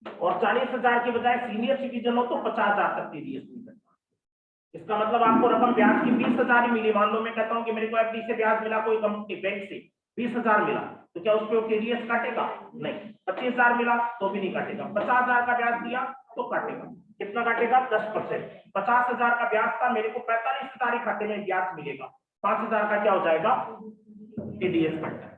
और 40,000 की बजाय सीनियर सिटीजन हो तो 50,000 तक टीडीएस नहीं कटेगा। इसका मतलब आपको रकम ब्याज की 20,000 ही मिली। मान लो मैं कहता हूं कि मेरे को एफडी से ब्याज मिला, कोई कंपनी बैंक से 20,000 मिला, तो क्या उस पर टीडीएस काटेगा? नहीं। 25,000 मिला तो भी नहीं काटेगा। 50,000 का ब्याज दिया तो काटेगा। कितना काटेगा? 10%। 50,000 का ब्याज था, मेरे को 45,000 खाते में ब्याज मिलेगा, 5,000 का क्या हो जाएगा? टीडीएस कटता है।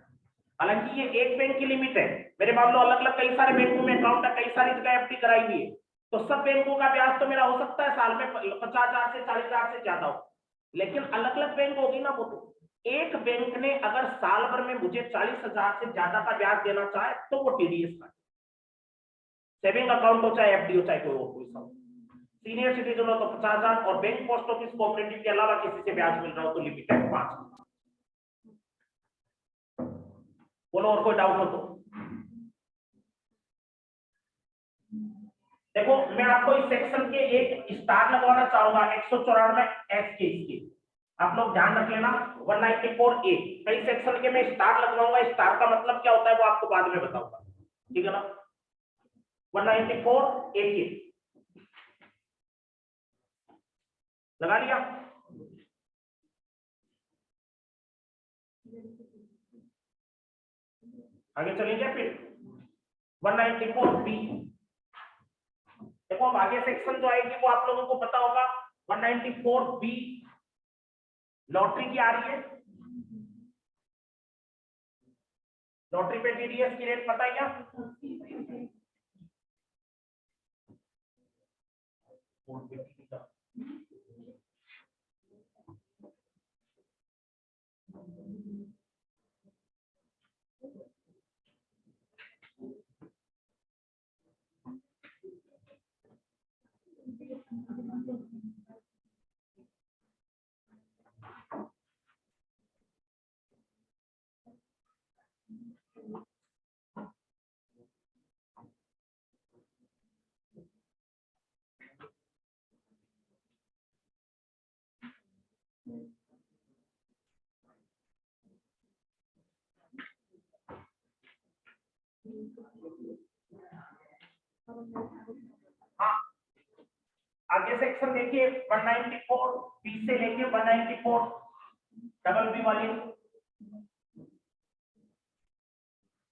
हालांकि ये एक बैंक की लिमिट है, मेरे मान लो अलग अलग कई सारे बैंकों में अकाउंट है, कई सारी जगह एफडी कराई हुई है, तो सब बैंकों का ब्याज तो मेरा हो सकता है साल में 50,000 से 40,000 से ज्यादा हो, लेकिन अलग अलग बैंक होगी ना। वो तो एक बैंक ने अगर साल भर में मुझे 40,000 से ज्यादा का ब्याज देना चाहे तो वो टीडीएस का, सेविंग अकाउंट हो चाहे एफडी हो चाहे कोई और कोई सा, सीनियर सिटीजन हो तो 50,000, और बैंक, पोस्ट ऑफिस, कोऑपरेटिव के अलावा किसी से ब्याज मिल रहा हो तो लिमिटेड 5। बोलो और कोई डाउट हो तो। देखो मैं आपको इस सेक्शन के एक स्टार लगवाना चाहूंगा 194 एस के इसके, आप लोग ध्यान रख लेना। 194 ए, कई सेक्शन के मैं स्टार लगवाऊंगा, स्टार का मतलब क्या होता है वो आपको बाद में बताऊंगा, ठीक है ना। 194 ए के लगा लिया। आगे चलेंगे फिर 194 बी। देखो अब आगे सेक्शन जो आएगी वो आप लोगों को पता होगा। 194 बी लॉटरी की आ रही है। लॉटरी पे टीडीएस की रेट पता है क्या? हाँ, आगे सेक्शन देखिए 194 बी से लेके 194 डबल बी वाली।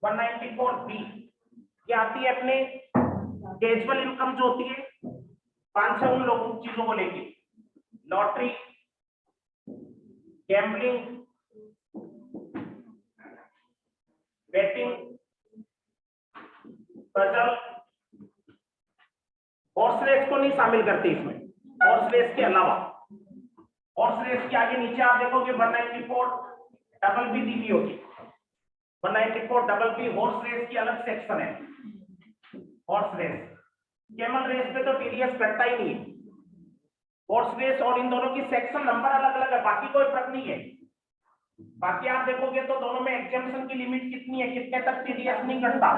194 बी ये आती है अपने कैजुअल इनकम जो होती है 5 उन लोगों चीजों को लेके, lottery, gambling, betting, puzzle, horse race को नहीं शामिल करते इसमें। हॉर्स रेस के अलावा, हॉर्स रेस के आगे नीचे आप देखोगे 194 डबल बी दी होगी। 194 डबल बी हॉर्स रेस की अलग सेक्शन है। हॉर्स रेस, कैमल रेस पे तो टीडीएस कटता ही नहीं है। हॉर्स रेस और इन दोनों की सेक्शन नंबर अलग अलग है, बाकी कोई फर्क नहीं है। बाकी आप देखोगे तो दोनों में एग्जेम्पशन की लिमिट कितनी है, कितने तक टीडीएस नहीं कटता।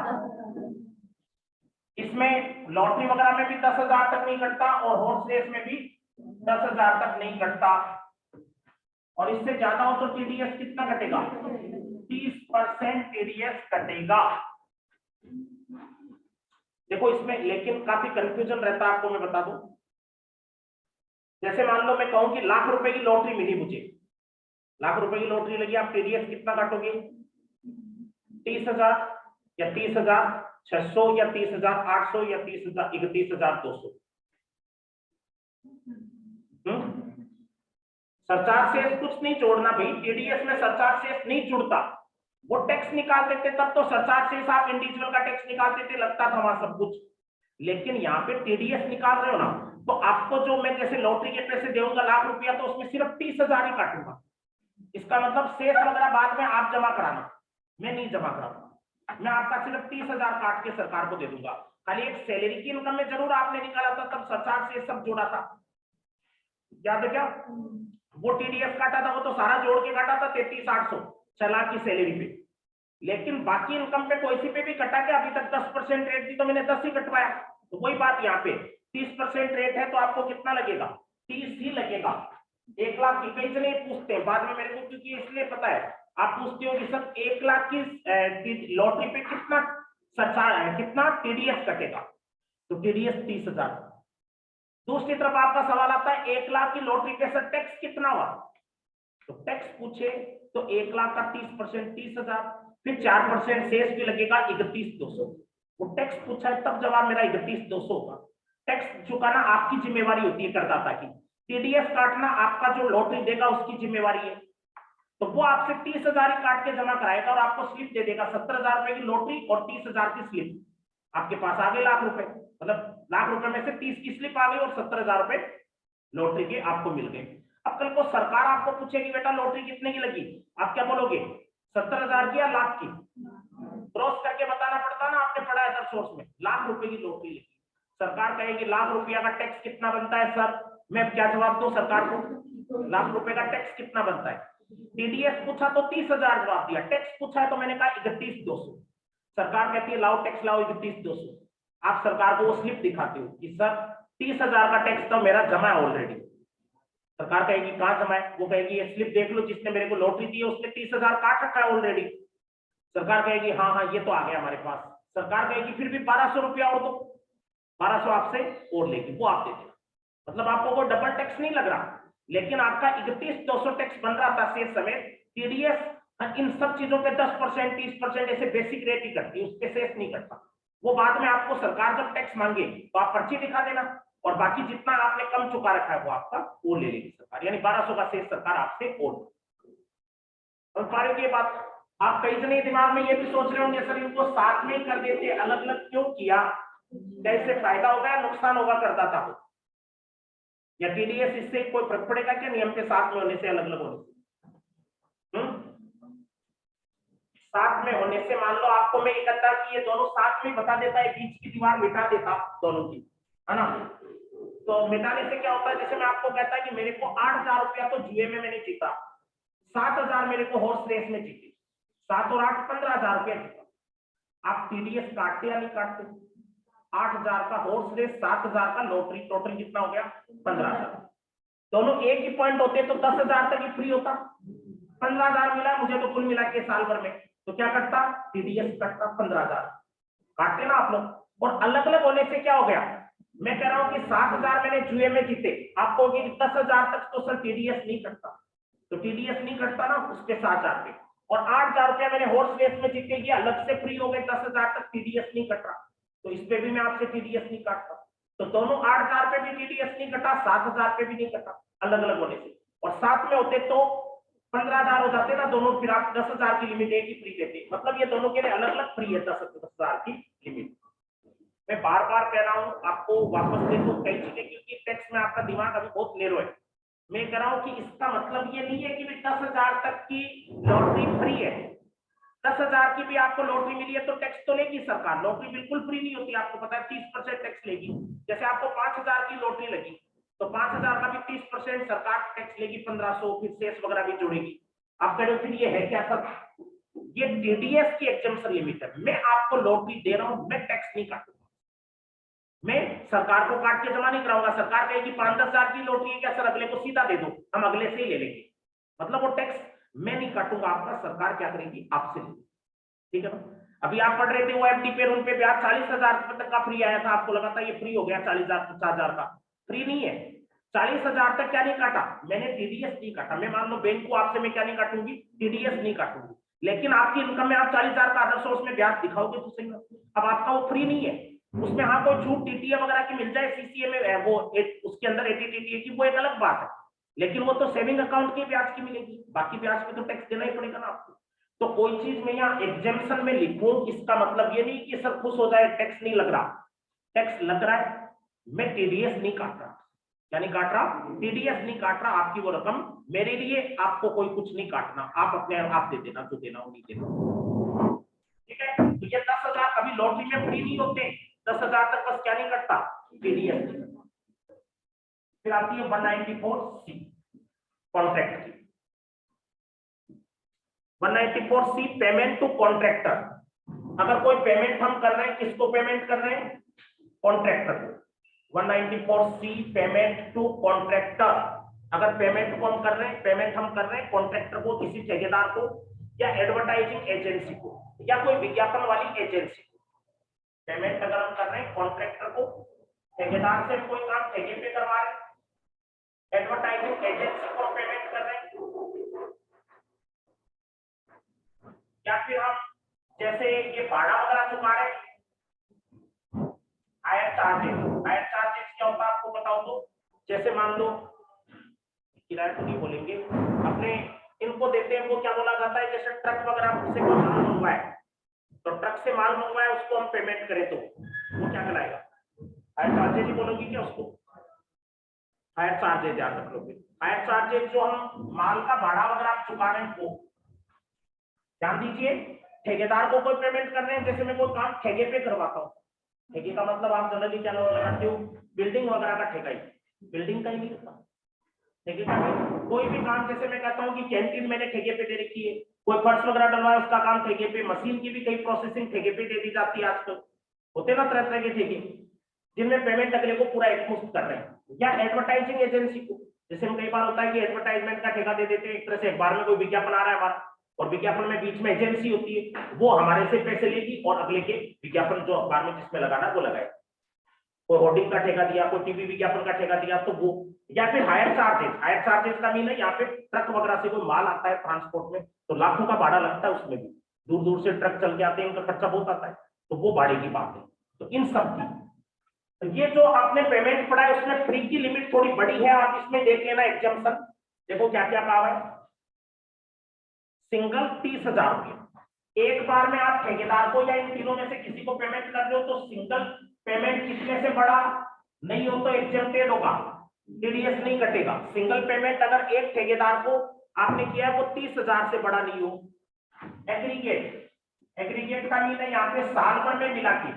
इसमें लॉटरी वगैरह में भी 10,000 तक नहीं कटता और हॉर्स रेस में भी 10,000 तक नहीं कटता। और इससे ज्यादा हो तो टीडीएस कितना कटेगा? 30% टीडीएस कटेगा। देखो इसमें लेकिन काफी कंफ्यूजन रहता है, आपको मैं बता दूं। जैसे मान लो मैं कहूं कि लाख रुपए की लॉटरी मिली मुझे, लाख रुपए की लॉटरी लगी, आप टीडीएस कितना काटोगे? 30,000 या 30,600 या 30,800 या 31,200। सरचार्ज से कुछ नहीं जोड़ना भाई, टीडीएस में सरचार्ज से नहीं जुड़ता। वो टैक्स निकालते थे तब तो सरचार्ज से आप इंडिविजुअल का टैक्स निकालते थे, लगता था वहां सब कुछ। लेकिन यहाँ पे टीडीएस निकाल रहे हो ना, तो आपको जो मैं जैसे लॉटरी के पैसे देऊंगा लाख रुपया, तो उसमें सिर्फ 30,000 ही काटूंगा। इसका मतलब शेष वगैरह बाद में आप जमा कराना, मैं नहीं जमा कराऊंगा। मैं आपका सिर्फ 30,000 काट के सरकार को दे दूंगा। खाली एक सैलरी की इनकम में जरूर आपने निकाला था, तब सरचार्ज से सब जोड़ा था, याद है क्या? वो टीडीएस काटा था, वो तो सारा जोड़ के काटा था 33,800 6 लाख की सैलरी पे, लेकिन बाकी इनकम पे कोई सी पे भी कटा के अभी तक 10% रेट थी तो मैंने 10 ही कटवाया। तो वही बात यहाँ पे 30% रेट है तो आपको कितना लगेगा, 30 ही लगेगा। 1 लाख की कई जने पूछते हैं बाद में मेरे को, क्योंकि इसलिए पता है आप पूछते हो कि सर 1 लाख की लॉटरी पे कितना सरचार्ज है, कितना टीडीएस कटेगा, तो टीडीएस 30,000। दूसरी तरफ आपका सवाल आता है 1 लाख की लॉटरी पे सर टैक्स कितना हुआ, तो टैक्स पूछे तो 1 लाख का 30% 30,000, फिर 4% शेष भी लगेगा 31,200। वो टैक्स पूछा है तब जवाब मेरा 31,200 होगा। टैक्स चुकाना आपकी जिम्मेवारी होती है करदाता की, टीडीएस काटना आपका जो लॉटरी देगा उसकी जिम्मेवारी है। तो वो आपसे 30,000 ही काट के जमा कराएगा और आपको स्लिप दे देगा, 17,000 रुपए की लॉटरी और 30,000 की स्लिप आपके पास आ गए लाख रुपए, मतलब लाख रुपए में से 30 की स्लिप आ गई और 17,000 रुपए लॉटरी के आपको मिल गए। अब कल को सरकार आपको पूछेगी बेटा लॉटरी कितने की लगी, आप क्या बोलोगे, 17,000 की या लाख की, क्रॉस करके बताना पड़ता ना, आपने पढ़ा है अदर सोर्स में, लाख रुपए की लॉटरी लगी। सरकार कहेगी लाख रुपया का टैक्स कितना बनता है सर, मैं क्या जवाब दूं सरकार को, लाख रुपए का टैक्स कितना बनता है। टीडीएस पूछा तो 30,000 जवाब दिया, टैक्स पूछा है तो मैंने कहा 31,200। सरकार कहती है लाओ टैक्स लाओ 31,200, आप सरकार को वो स्लिप दिखाते हो कि सर 30,000 का टैक्स तो मेरा जमा है ऑलरेडी। सरकार कहेगी कहां जमा है, वो कहेगी ये स्लिप देख लो जिसने मेरे को लॉटरी दी है उसने 30,000 काट रखा है ऑलरेडी। सरकार कहेगी हाँ हाँ ये तो आ गया हमारे पास। सरकार कहेगी फिर भी 1,200 रुपया और दो, 1,200 आपसे और लेगी, वो आप दे देना, मतलब आपको वो डबल टैक्स नहीं लग रहा, लेकिन आपका 31,200 टैक्स बन रहा था शेष समेत। टीडीएस इन सब चीजों पे 10% 30% ऐसे बेसिक रेट ही करती है, उसके शेष नहीं करता। वो बाद में आपको सरकार जब टैक्स मांगे तो आप पर्ची दिखा देना और बाकी जितना आपने कम चुका रखा है वो आपका वो ले लेगी सरकार, यानी 1,200 का शेष सरकार आपसे और ये बात आप कई जने दिमाग में ये भी सोच रहे होंगे सर इनको साथ में कर देते, अलग अलग क्यों किया, कैसे फायदा होगा या नुकसान होगा करदाता को, या टीडीएस इससे कोई फर्क पड़ेगा क्या नियम के साथ में होने से अलग अलग होने से। साथ में होने से मान लो आपको मैं ये कहता कि ये दोनों साथ में बता देता है, बीच की दीवार मिटा देता दोनों की, है ना, तो मिटाने से क्या होता है, जैसे मैं आपको कहता कि मेरे को 8,000 रुपया तो जुए में मैंने जीता, 7,000 मेरे को हॉर्स रेस में जीती, 7 और 8 15,000 रुपया जीता, आप टीडीएस काटते या नहीं काटते, 8,000 का हॉर्स रेस 7,000 का लॉटरी, टोटल कितना हो गया 15,000, दोनों एक ही पॉइंट होते तो 10,000 तक ही फ्री होता, 15,000 मिला मुझे तो कुल मिला के साल भर में, तो क्या कटता टीडीएस कटता 15,000, काटते ना आप लोग। और अलग अलग होने से क्या हो गया, मैं कह रहा हूं कि 7,000 मैंने जुए में जीते, आपको 10,000 तक तो सर टीडीएस नहीं कटता, तो टीडीएस नहीं कटता ना उसके 7,000 पे, और 8,000 रुपया मैंने हॉर्स रेस में जीते, ये अलग से फ्री हो गए, 10,000 तक टीडीएस नहीं कट रहा, तो इस पे भी मैं आपसे टीडीएस नहीं काटता, तो दोनों 8,000 पे भी टीडीएस नहीं कटा, 7,000 पे भी नहीं कटा, अलग अलग होने से, और साथ में होते तो 15,000 हो जाते ना दोनों, फिर आप 10,000 की लिमिट एक ही फ्री देते, मतलब ये दोनों के लिए अलग अलग फ्री है 10,000 की लिमिट। मैं बार बार कह रहा हूं आपको वापस देखो कई चीजें, क्योंकि टेक्स्ट में आपका दिमाग अभी बहुत नैरो है, मैं कह रहा हूं कि इसका मतलब ये नहीं है कि 10,000 तक की लॉटरी फ्री है, 10,000 की भी आपको लॉटरी मिली है तो टैक्स तो लेगी सरकार, लॉटरी बिल्कुल फ्री नहीं होती, आपको पता है 30% टैक्स लेगी, जैसे आपको 5,000 की लॉटरी लगी तो 5,000 का भी 30% सरकार टैक्स लेगी, 1,500 फिर शेष वगैरह भी जोड़ेगी। आप कह रहे हो फिर ये है क्या सर, ये टीडीएस की एग्जम्पशन लिमिट है, मैं आपको लॉटरी दे रहा हूं, मैं टैक्स नहीं काटूंगा, मैं सरकार को काट के जमा नहीं कराऊंगा, सरकार कहेगी 5-10,000 की लॉटरी है क्या सर, अगले को सीधा दे दो, हम अगले से ही ले लेंगे, मतलब वो टैक्स मैं नहीं काटूंगा आपका, सरकार क्या करेगी आपसे लेगी, ठीक है ना। अभी आप पढ़ रहे थे वो एफडी पे उन पे ब्याज 40,000 तक का फ्री आया था, आपको लगा था ये फ्री हो गया, 40,000 50,000 का फ्री नहीं है, 40,000 तक क्या नहीं काटा मैंने, टीडीएस नहीं काटा, मैं मान लो बैंक को आपसे मैं क्या नहीं काटूंगी, टीडीएस नहीं काटूंगी, लेकिन आपकी इनकम में आप 40,000 का आदर्श उसमें ब्याज दिखाओगे तो सही, अब आपका वो फ्री नहीं है, उसमें हाँ कोई छूट टीटीए वगैरह की मिल जाए सीसीए में, वो उसके अंदर एटीटीए की, वो एक अलग बात है, लेकिन वो तो सेविंग अकाउंट के ब्याज की मिलेगी, बाकी ब्याज पे तो टैक्स देना ही पड़ेगा ना आपको। तो कोई चीज मैं यहाँ एग्जेम्पशन में लिखूं इसका मतलब ये नहीं कि सर खुश हो जाए टैक्स नहीं लग रहा, टैक्स लग रहा है, मैं टीडीएस नहीं काट रहा, क्या नहीं काट रहा, टीडीएस नहीं काट रहा, आपकी वो रकम मेरे लिए, आपको कोई कुछ नहीं काटना, आप अपने आप दे देना जो देना हो नहीं देना, ठीक है। तो ये 10,000 कभी लॉटरी में फ्री नहीं होते, 10,000 तक बस क्या नहीं कटता टीडीएस नहीं करता। फिर आती है 194C, कॉन्ट्रैक्ट की। 194C payment to contractor. अगर कोई पेमेंट हम कर रहे हैं, किसको पेमेंट कर रहे हैं? कॉन्ट्रैक्टर को। 194C payment to contractor. अगर पेमेंट को हम कर रहे हैं, पेमेंट हम कर रहे हैं कॉन्ट्रैक्टर को, किसी ठेकेदार को या एडवर्टाइजिंग एजेंसी को या कोई विज्ञापन वाली एजेंसी को। पेमेंट अगर हम कर रहे हैं कॉन्ट्रैक्टर को, ठेकेदार से कोई काम ठेके पे करवा रहे हैं, एडवर्टाइजिंग एजेंसी को पेमेंट कर रहे हैं, या फिर हम जैसे ये भाड़ा वगैरह चुका रहे हैं, हायर चार्जेस। हायर चार्जेस क्या होता है आपको बताओ तो, जैसे मान लो किराया तो नहीं बोलेंगे, अपने इनको देते हैं, वो क्या बोला जाता है, जैसे ट्रक वगैरह से कोई माल मंगवाए, तो ट्रक से माल मंगवाए उसको हम पेमेंट करें तो वो क्या कहलाएगा? हायर चार्जेज ही बोलोगी क्या उसको? हायर चार्जेज याद रख लोगे। हायर चार्जेज जो हम माल का भाड़ा वगैरह चुका रहे हैं वो। ध्यान दीजिए, ठेकेदार को कोई पेमेंट कर रहे हैं, जैसे मैं कोई काम ठेके पे करवाता हूँ, ठेके का मतलब आप जनरली क्या लगाते हो, बिल्डिंग वगैरह का ठेका ही, बिल्डिंग का ही नहीं होता ठेके का नहीं। कोई भी काम, जैसे मैं कहता हूँ कि कैंटीन मैंने ठेके पे दे रखी है, कोई फर्श वगैरह डलवाए उसका काम ठेके पे, मशीन की भी कई प्रोसेसिंग ठेके पे दे दी जाती है आजकल, होते ना तरह तरह के ठेके जिनमें पेमेंट अगले को पूरा एकमुश्त कर रहे हैं। या एडवर्टाइजिंग एजेंसी को, जैसे हम कई बार होता है कि एडवर्टाइजमेंट का ठेका दे देते हैं, एक तरह से अखबार में कोई विज्ञापन आ रहा है हमारा, और विज्ञापन में बीच में एजेंसी होती है, वो हमारे से पैसे लेगी और अगले के विज्ञापन जो अखबार में जिसमें लगाना वो लगाए। कोई होर्डिंग का ठेका दिया, कोई टीवी विज्ञापन का ठेका दिया, तो वो। या फिर हायर चार्जेस। हायर चार्जेस का मीन है यहाँ पे ट्रक वगैरह से कोई माल आता है ट्रांसपोर्ट में, तो लाखों का भाड़ा लगता है, उसमें भी दूर दूर से ट्रक चल के आते हैं, उनका खर्चा बहुत आता है, तो वो भाड़े की बात है। तो इन सब की, तो ये जो आपने पेमेंट पढ़ा है उसमें फ्री की लिमिट थोड़ी बड़ी है, आप इसमें देख लेना एग्जाम्पशन। देखो क्या क्या कहा है, सिंगल 30,000 रुपये एक बार में आप ठेकेदार को या इन तीनों में से किसी को पेमेंट कर रहे हो, तो सिंगल पेमेंट कितने से बड़ा नहीं हो तो एग्जेम्प्टेड होगा, टीडीएस नहीं कटेगा। सिंगल पेमेंट अगर एक ठेकेदार को आपने किया है वो 30,000 से बड़ा नहीं हो। एग्रीगेट, एग्रीगेट का मीन है यहाँ पे साल भर में मिला के,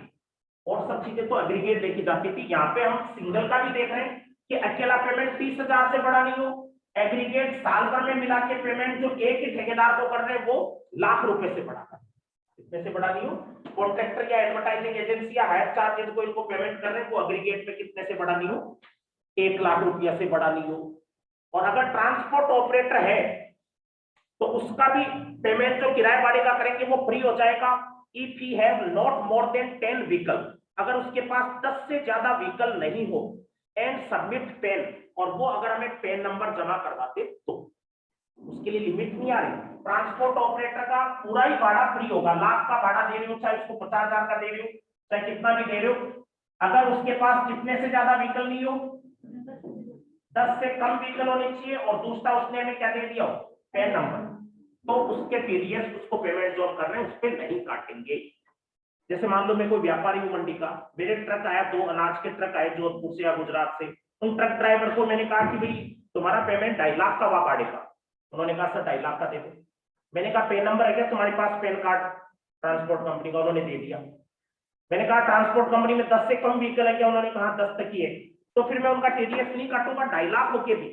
और सब चीजें तो एग्रीगेट देखी जाती थी, यहाँ पे हम सिंगल का भी देख रहे हैं कि अकेला पेमेंट 30,000 से बड़ा नहीं हो। एग्रीगेट साल भर में मिला के पेमेंट जो एक ही ठेकेदार को कर रहे हैं वो लाख रुपए से बड़ा है, इतने से बड़ा नहीं हो। कॉन्ट्रैक्टर या एडवर्टाइजिंग एजेंसी या हायर चार्जेस को इनको पेमेंट कर रहे हैं वो एग्रीगेट में कितने से बड़ा नहीं हो, 1 लाख रुपया से बड़ा नहीं हो। और अगर ट्रांसपोर्ट ऑपरेटर है तो उसका भी पेमेंट जो किराए भाड़े का करेंगे वो फ्री हो जाएगा। If he have not more than 10 vehicle, अगर उसके पास 10 से ज्यादा व्हीकल नहीं हो, एंड सबमिट पेन, और वो अगर हमें पेन नंबर जमा करवाते तो उसके लिए लिमिट नहीं आ रही। ट्रांसपोर्ट ऑपरेटर का पूरा ही भाड़ा फ्री होगा, लाख का भाड़ा दे रहे हो चाहे उसको 50,000 का दे रहे हो चाहे कितना भी दे रहे हो, अगर उसके पास कितने से ज्यादा व्हीकल नहीं हो, 10 से कम व्हीकल होने चाहिए, और दूसरा उसने हमें क्या दे दिया हो, पेन नंबर, तो उसके टीडीएस उसको पेमेंट जो हम कर रहे हैं उस पर नहीं काटेंगे। जैसे मान लो मैं कोई व्यापारी हूँ मंडी का, मेरे ट्रक आया, 2 अनाज के ट्रक आए जोधपुर से या गुजरात से, उन ट्रक ड्राइवर को मैंने कहा कि भाई तुम्हारा पेमेंट 2.5 लाख का हुआ गाड़ी का, उन्होंने कहा सर 2.5 लाख का दे दो। मैंने कहा पेन नंबर है क्या तुम्हारे पास, पैन कार्ड ट्रांसपोर्ट कंपनी का, उन्होंने दे दिया। मैंने कहा ट्रांसपोर्ट कंपनी में 10 से कम व्हीकल है क्या, उन्होंने कहा 10 तक ही है, तो फिर मैं उनका टीडीएस नहीं काटूंगा, 2.5 लाख होके भी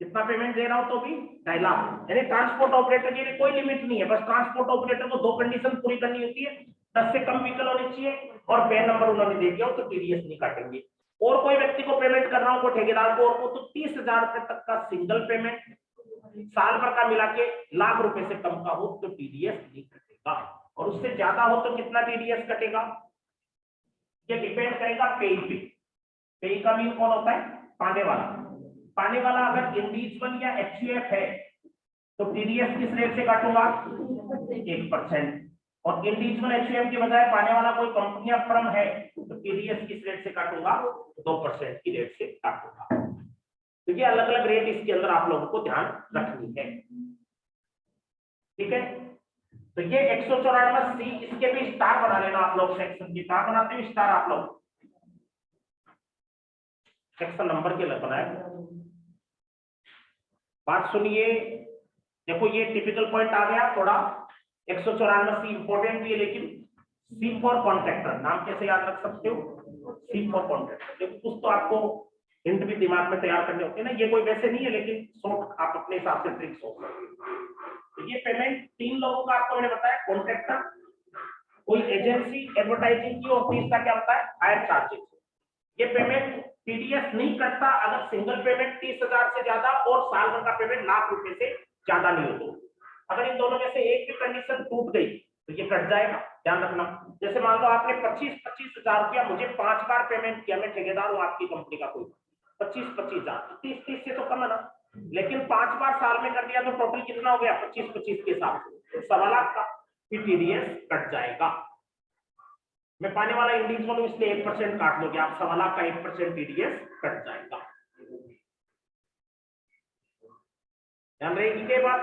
जितना पेमेंट दे रहा हूं तो भी 2.5 लाख। यानी ट्रांसपोर्ट ऑपरेटर के लिए कोई लिमिट नहीं है, बस ट्रांसपोर्ट ऑपरेटर को 2 कंडीशन पूरी करनी होती है, 10 से कम व्हीकल होने चाहिए और पैन नंबर उन्होंने दे दिया हो तो टीडीएस नहीं काटेंगे। और कोई व्यक्ति को पेमेंट कर रहा हूं, कोई ठेकेदार को, और तो 30,000 रुपए तक का सिंगल पेमेंट, साल भर का मिला के लाख रुपए से कम का हो तो टीडीएस नहीं कटेगा, और उससे ज्यादा हो तो कितना टीडीएस कटेगा, ये डिपेंड करेगा पेई पे। पेई का मीन कौन होता है, पाने वाला। पाने वाला अगर इंडिविजुअल या एचयूएफ है तो टीडीएस किस रेट से काटूंगा, 1%, और इंडिविजुअल एचयूएफ के बजाय पाने वाला कोई कंपनी या फर्म है तो टीडीएस किस रेट से काटूंगा, 2% की रेट से काटूंगा। तो ये अलग अलग रेट इसके अंदर आप लोगों को ध्यान रखनी है, ठीक है। तो ये 194C, इसके भी स्टार बना लेना आप लोग, सेक्शन की स्टार बनाते हैं, स्टार आप लोग सेक्शन नंबर के लग बनाए। बात सुनिए, देखो ये टिपिकल पॉइंट आ गया थोड़ा। 194C इंपॉर्टेंट भी है, लेकिन सी फॉर कॉन्ट्रैक्टर नाम कैसे याद रख सकते हो, सी फॉर कॉन्ट्रैक्टर। देखो कुछ तो आपको हिंट भी दिमाग में तैयार करने होते हैं ना, ये कोई वैसे नहीं है लेकिन शॉर्ट आप अपने हिसाब से ट्रिक सोच सकते हैं। तो ये पेमेंट 3 लोगों का आपको मैंने बताया, कॉन्ट्रैक्टर, कोई एजेंसी एडवर्टाइजिंग की, और तीसरा क्या होता है हायर चार्जेस। ये पेमेंट टीडीएस नहीं करता अगर सिंगल पेमेंट 30,000 से ज्यादा और साल भर का पेमेंट लाख रुपए से ज्यादा नहीं हो तो। अगर इन दोनों में से एक भी कंडीशन टूट गई तो ये कट जाएगा, ध्यान रखना। जैसे मान लो आपने 25,000 रुपया मुझे 5 बार पेमेंट किया, मैं ठेकेदार हूं आपकी कंपनी का, कोई 25,000 30 से तो कम है ना, लेकिन 5 बार साल में कर दिया तो टोटल कितना हो गया 25 के हिसाब से 1.25 लाख का टीडीएस कट जाएगा। मैं पाने वाला इंडिविजुअल हूं इसलिए 1% काट लोगे आप, 1.25 लाख का 1% टीडीएस कट जाएगा। ध्यान रहेगी के बात,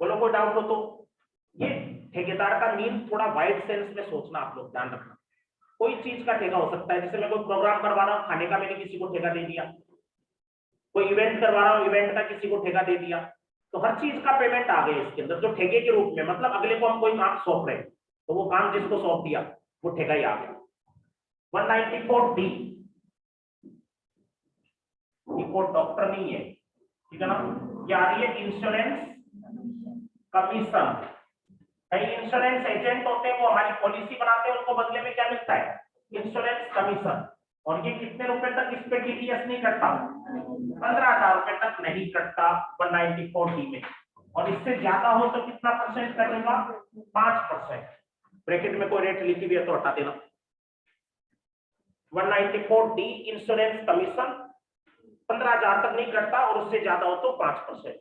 बोलो कोई डाउट हो तो। ये ठेकेदार का मीन थोड़ा वाइड सेंस में सोचना आप लोग, ध्यान रखना। कोई चीज का ठेका हो सकता है, जैसे मैं कोई प्रोग्राम करवा रहा हूँ, खाने का मैंने किसी को ठेका दे दिया, कोई इवेंट करवा रहा हूँ, इवेंट का किसी को ठेका दे दिया, तो हर चीज का पेमेंट आ गया इसके अंदर जो ठेके के रूप में, मतलब अगले को हम कोई काम सौंप रहे हैं तो वो काम जिसको सौंप दिया वो ठेका ही आ गया। 194D, ये कोई डॉक्टर नहीं है, ठीक है ना, ये आ रही है इंश्योरेंस कमीशन। कई इंश्योरेंस एजेंट होते हैं वो हमारी पॉलिसी बनाते हैं, उनको बदले में क्या मिलता है इंश्योरेंस कमीशन। और ये कितने रुपए तक इस पे टीडीएस नहीं कटता, 15,000 रुपए तक नहीं कटता 194D में, और इससे ज्यादा हो तो कितना परसेंट कटेगा 5%। ब्रैकेट में कोई रेट लिखी हुई है तो हटा देना। 194D इंश्योरेंस कमीशन 15,000 तक नहीं कटता और उससे ज्यादा हो तो 5%।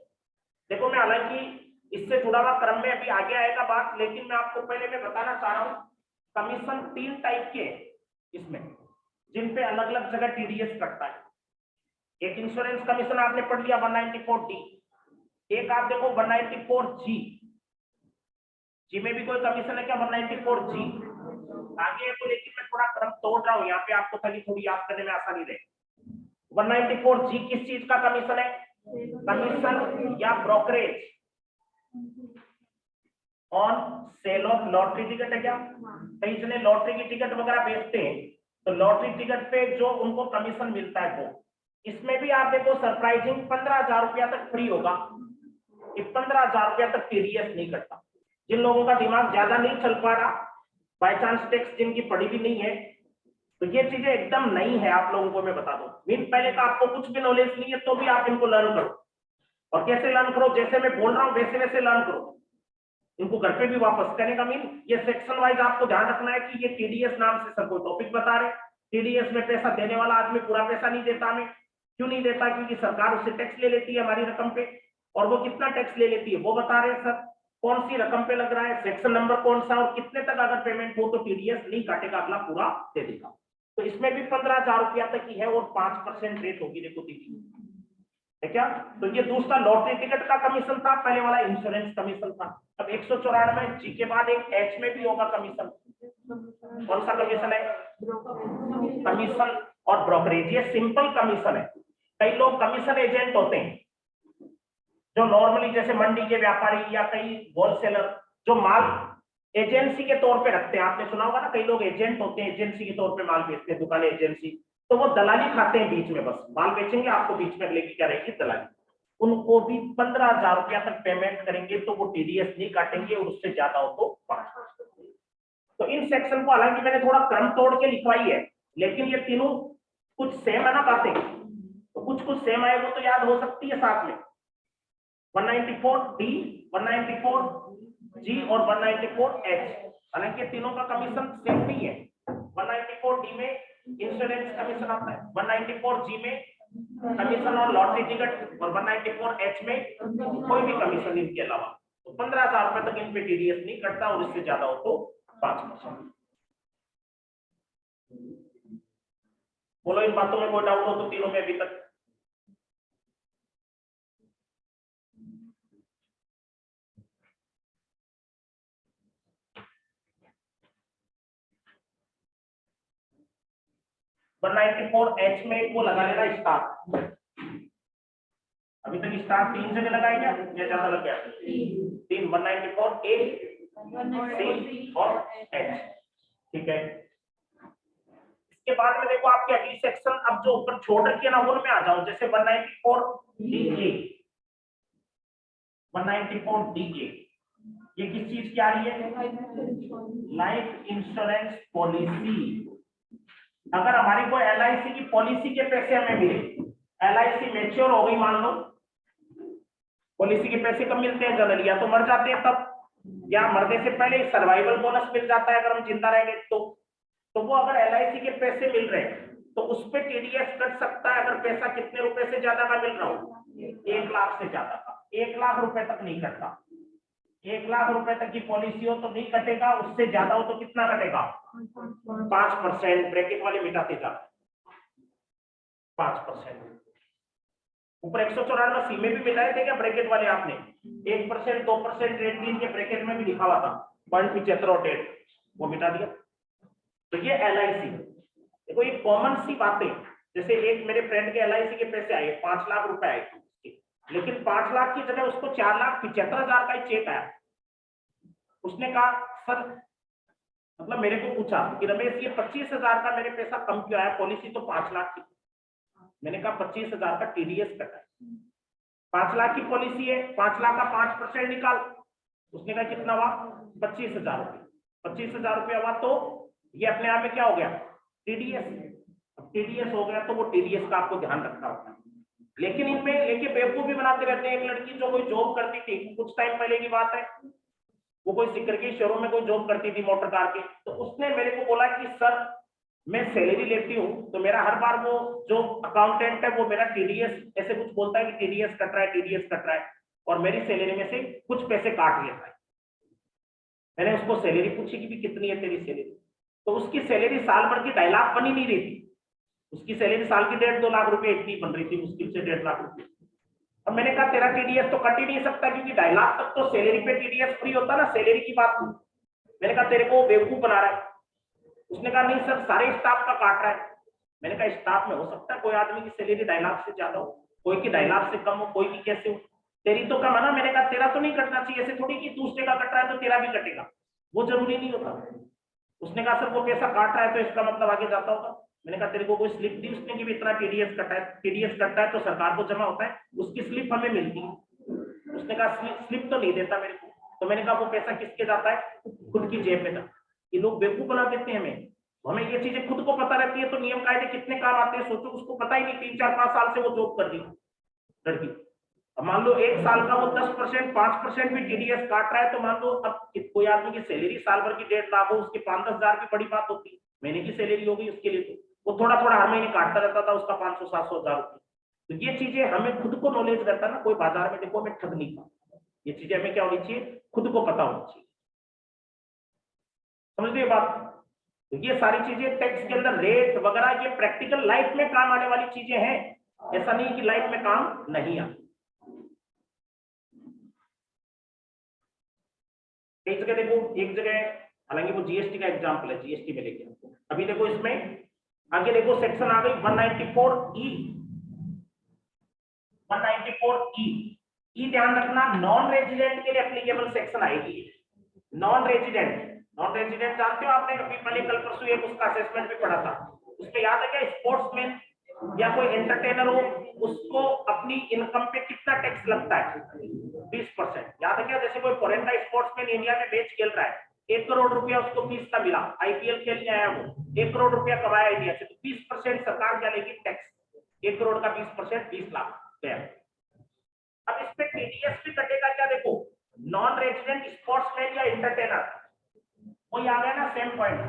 देखो मैं हालांकि इससे जुड़ा हुआ क्रम में अभी आगे आएगा बात, लेकिन मैं आपको पहले मैं बताना चाह रहा हूं कमीशन 3 टाइप के इसमें, जिन पे अलग अलग जगह टीडीएस कटता है। एक इंश्योरेंस कमीशन आपने पढ़ लिया 194D, एक आप देखो 194G, जी में भी कोई कमीशन है क्या 194G आगे है तो, लेकिन मैं थोड़ा क्रम तोड़ रहा हूं यहाँ पे आपको ताकि थोड़ी याद करने में आसानी रहे। 194G किस चीज का कमीशन है, कमीशन या brokerage on sale of lottery ticket है क्या, कई जने लॉटरी की टिकट वगैरह बेचते हैं तो लॉटरी टिकट पे जो उनको कमीशन मिलता है वो, इसमें भी आप देखो सरप्राइजिंग 15,000 रुपया तक फ्री होगा, 15,000 रुपया तक टीडीएस नहीं कटता। जिन लोगों का दिमाग ज्यादा नहीं चल पा रहा, बाय चांस टैक्स जिनकी पड़ी भी नहीं है, तो ये चीजें एकदम नई है आप लोगों को मैं बता दूं। मीन पहले का आपको कुछ भी नॉलेज नहीं है तो भी आप इनको लर्न करो, और कैसे लर्न करो, जैसे मैं बोल रहा हूं वैसे वैसे लर्न करो, इनको घर पे भी वापस करने का। मीन ये सेक्शन वाइज आपको ध्यान रखना है कि ये टीडीएस नाम से सब कोई टॉपिक बता रहे, टीडीएस में पैसा देने वाला आदमी पूरा पैसा नहीं देता हमें, क्यों नहीं देता, क्योंकि सरकार उससे टैक्स ले लेती है हमारी रकम पे, और वो कितना टैक्स ले लेती है वो बता रहे हैं सर, कौन सी रकम पे लग रहा है, सेक्शन नंबर कौन सा, और कितने तक अगर पेमेंट हो तो टीडीएस नहीं काटेगा, अगला पूरा दे देगा। तो इसमें भी 15,000 रुपया तक की है और 5% रेट होगी, देखो दीदी है क्या। तो ये दूसरा लॉटरी टिकट का कमीशन था, पहले वाला इंश्योरेंस कमीशन था। अब 194G के बाद एक H में भी होगा कमीशन, कौन सा कमीशन है, कमीशन और ब्रोकरेज। ये सिंपल कमीशन है। कई लोग कमीशन एजेंट होते हैं जो नॉर्मली जैसे मंडी के व्यापारी या कई होलसेलर जो माल एजेंसी के तौर पे रखते हैं, आपने सुना होगा ना, कई लोग एजेंट होते हैं, एजेंसी के तौर पे माल बेचते हैं, दुकान एजेंसी, तो वो दलाली खाते हैं बीच में, बस माल बेचेंगे आपको, बीच में लेके क्या रहेगी दलाली। उनको भी 15,000 रुपया तक पेमेंट करेंगे तो वो टीडीएस नहीं काटेंगे, और उससे ज्यादा हो तो 5%। तो इन सेक्शन को हालांकि मैंने थोड़ा क्रम तोड़ के लिखवाई है, लेकिन ये तीनों कुछ सेम है ना बातें, तो कुछ कुछ सेम आए वो तो याद हो सकती है साथ में। 194D, 194G और 194H, हालांकि तीनों का कमीशन सेम नहीं है। 194D में इंश्योरेंस कमीशन आता है, 194G में कमीशन और लॉटरी टिकट, और 194H में कोई भी कमीशन इनके अलावा। तो 15,000 रुपए तक इन पे टीडीएस नहीं कटता, और इससे ज्यादा हो तो 5%। बोलो इन बातों में कोई डाउट हो तो तीनों में अभी तक। H में वो लगा लेना स्टार, अभी तक स्टार 3 जगह लगाए क्या या ज्यादा लग गया, 3, 194A, C और H, ठीक है। इसके बाद में देखो आपकी अगली सेक्शन अब जो ऊपर छोड़ रखी है ना उनमें आ जाओ, जैसे 194 डीए, 194 डीए ये किस चीज की आ रही है? Life insurance policy. अगर हमारी कोई LIC की पॉलिसी के पैसे हमें मिले, LIC मैच्योर हो गई मान लो, पॉलिसी के पैसे कब मिलते हैं जनरली? या तो मर जाते हैं तब, या मरने से पहले सर्वाइवल बोनस मिल जाता है अगर हम जिंदा रहेंगे तो वो अगर LIC के पैसे मिल रहे हैं तो उस पे TDS कट सकता है अगर पैसा कितने रुपए से ज्यादा का मिल रहा हो? 1 लाख से ज्यादा का। 1 लाख रुपए तक नहीं कटता, 1 लाख रुपए तक की पॉलिसी हो तो नहीं कटेगा, उससे ज्यादा हो तो कितना कटेगा? 5%। ब्रैकेट वाले मिटाते जा, 5%। ऊपर 194 में भी मिलाए थे क्या ब्रैकेट वाले आपने? 1%, 2% रेट भी इनके ब्रैकेट में भी लिखा हुआ था, 0.75 और डेट, वो मिटा दिया। तो ये LIC देखो, ये कॉमन सी बातें, जैसे एक मेरे फ्रेंड के LIC के पैसे आए 5 लाख रुपए आए, लेकिन 5 लाख की जगह उसको 4,75,000 का ही चेक आया। उसने कहा सर, मतलब मेरे को पूछा कि रमेश ये 25,000 का मेरे पैसा कम क्यों आया, पॉलिसी तो 5 लाख की। मैंने कहा 25,000 का TDS कटा है, 5 लाख की पॉलिसी है, 5 लाख का 5% निकाल। उसने कहा कितना हुआ? 25,000 रुपये। 25,000 रुपया हुआ तो ये अपने आप में क्या हो गया? TDS। अब TDS हो गया तो वो TDS का आपको ध्यान रखना होता है। लेकिन इनमें लेके बेवकूफ भी बनाते रहते हैं। एक लड़की जो कोई जॉब करती थी, कुछ टाइम पहले की बात है, वो कोई सिक्कर के शोरूम में कोई जॉब करती थी मोटर कार के, तो उसने मेरे को बोला कि सर मैं सैलरी लेती हूँ तो मेरा हर बार वो जो अकाउंटेंट है वो मेरा TDS ऐसे कुछ बोलता है कि TDS कट रहा है, TDS कट रहा है, और मेरी सैलरी में से कुछ पैसे काट लेता है। मैंने उसको सैलरी पूछी कि भी कितनी है तेरी सैलरी, तो उसकी सैलरी साल भर की 2.5 लाख बनी नहीं रही थी। उसकी सैलरी साल की 1.5-2 लाख रुपए इतनी बन रही थी, मुश्किल से 1.5 लाख रुपए। अब मैंने कहा तेरा TDS तो कट ही नहीं सकता, क्योंकि 2.5 लाख तक तो सैलरी पे TDS फ्री होता ना, सैलरी की बात थी। मैंने कहा तेरे को बेवकूफ बना रहा है। उसने कहा नहीं सर, सारे स्टाफ का काट रहा है। मैंने कहा स्टाफ में हो सकता है कोई आदमी की सैलरी 2.5 लाख से ज्यादा हो, कोई की 2.5 लाख से कम हो, कोई की कैसे हो, तेरी तो कम है ना। मैंने कहा तेरा तो नहीं कटना चाहिए, ऐसे थोड़ी कि दूसरे का कट रहा है तो तेरा भी कटेगा, वो जरूरी नहीं होता। उसने कहा सर वो पैसा काट रहा है तो इसका मतलब आगे जाता होगा। मैंने कहा तेरे को कोई स्लिप दी उसने कि इतना TDS कटा है? TDS कटता है तो सरकार को जमा होता है, उसकी स्लिप हमें मिलती है। उसने कहा स्लिप तो नहीं देता मेरे को। तो मैंने कहा वो पैसा किसके जाता है? खुद की जेब में जाता है। ये लोग बेवकूफ बना देते हैं हमें ये चीजें खुद को पता रहती है तो नियम कायदे कितने काम आते हैं सोचो। उसको पता ही नहीं, 3-4-5 साल से वो जॉब कर रही लड़की। अब मान लो 1 साल का वो 10%, 5% भी TDS काट रहा है, तो मान लो अब कोई आदमी की सैलरी साल भर की 1.5 लाख हो, उसकी 5-10 हजार की बड़ी बात होती है, महीने की सैलरी हो गई उसके लिए, तो वो थोड़ा थोड़ा हर महीने काटता रहता था उसका 500-700 हजार रुपये। तो ये चीजें हमें खुद को नॉलेज रहता है ना, कोई बाजार में देखो हमें ठग नहीं पाता, ये चीजें हमें क्या होनी चाहिए? खुद को पता होनी चाहिए। समझ लीजिए बात। तो ये सारी चीजें टैक्स के अंदर रेट वगैरह ये प्रैक्टिकल लाइफ में काम आने वाली चीजें हैं, ऐसा नहीं कि लाइफ में काम नहीं आती। एक जगह देखो, एक जगह हालांकि वो GST का एग्जांपल है, GST में लेके अभी देखो इसमें आगे देखो सेक्शन आ गई 194E। 194E ध्यान रखना, नॉन रेजिडेंट के लिए एप्लीकेबल सेक्शन आएगी। नॉन रेजिडेंट जानते हो आपने, अभी पहले कल परसों एक उसका असेसमेंट भी पढ़ा था, उसमें याद है क्या? स्पोर्ट्समैन या कोई एंटरटेनर हो उसको अपनी इनकम पे कितना टैक्स लगता है? 20%। याद है क्या? जैसे कोई फॉरेन का स्पोर्ट्समैन इंडिया में मैच खेल रहा है, 1 करोड़ रुपया उसको फीस का मिला, IPL खेलने आया वो, 1 करोड़ रुपया कमाया इंडिया से, तो 20% सरकार क्या लेगी? टैक्स। 1 करोड़ का 20% 20 लाख गया। अब इस पे TDS भी कटेगा क्या? देखो, नॉन रेजिडेंट स्पोर्ट्समैन या एंटरटेनर, वही आ गया ना same point.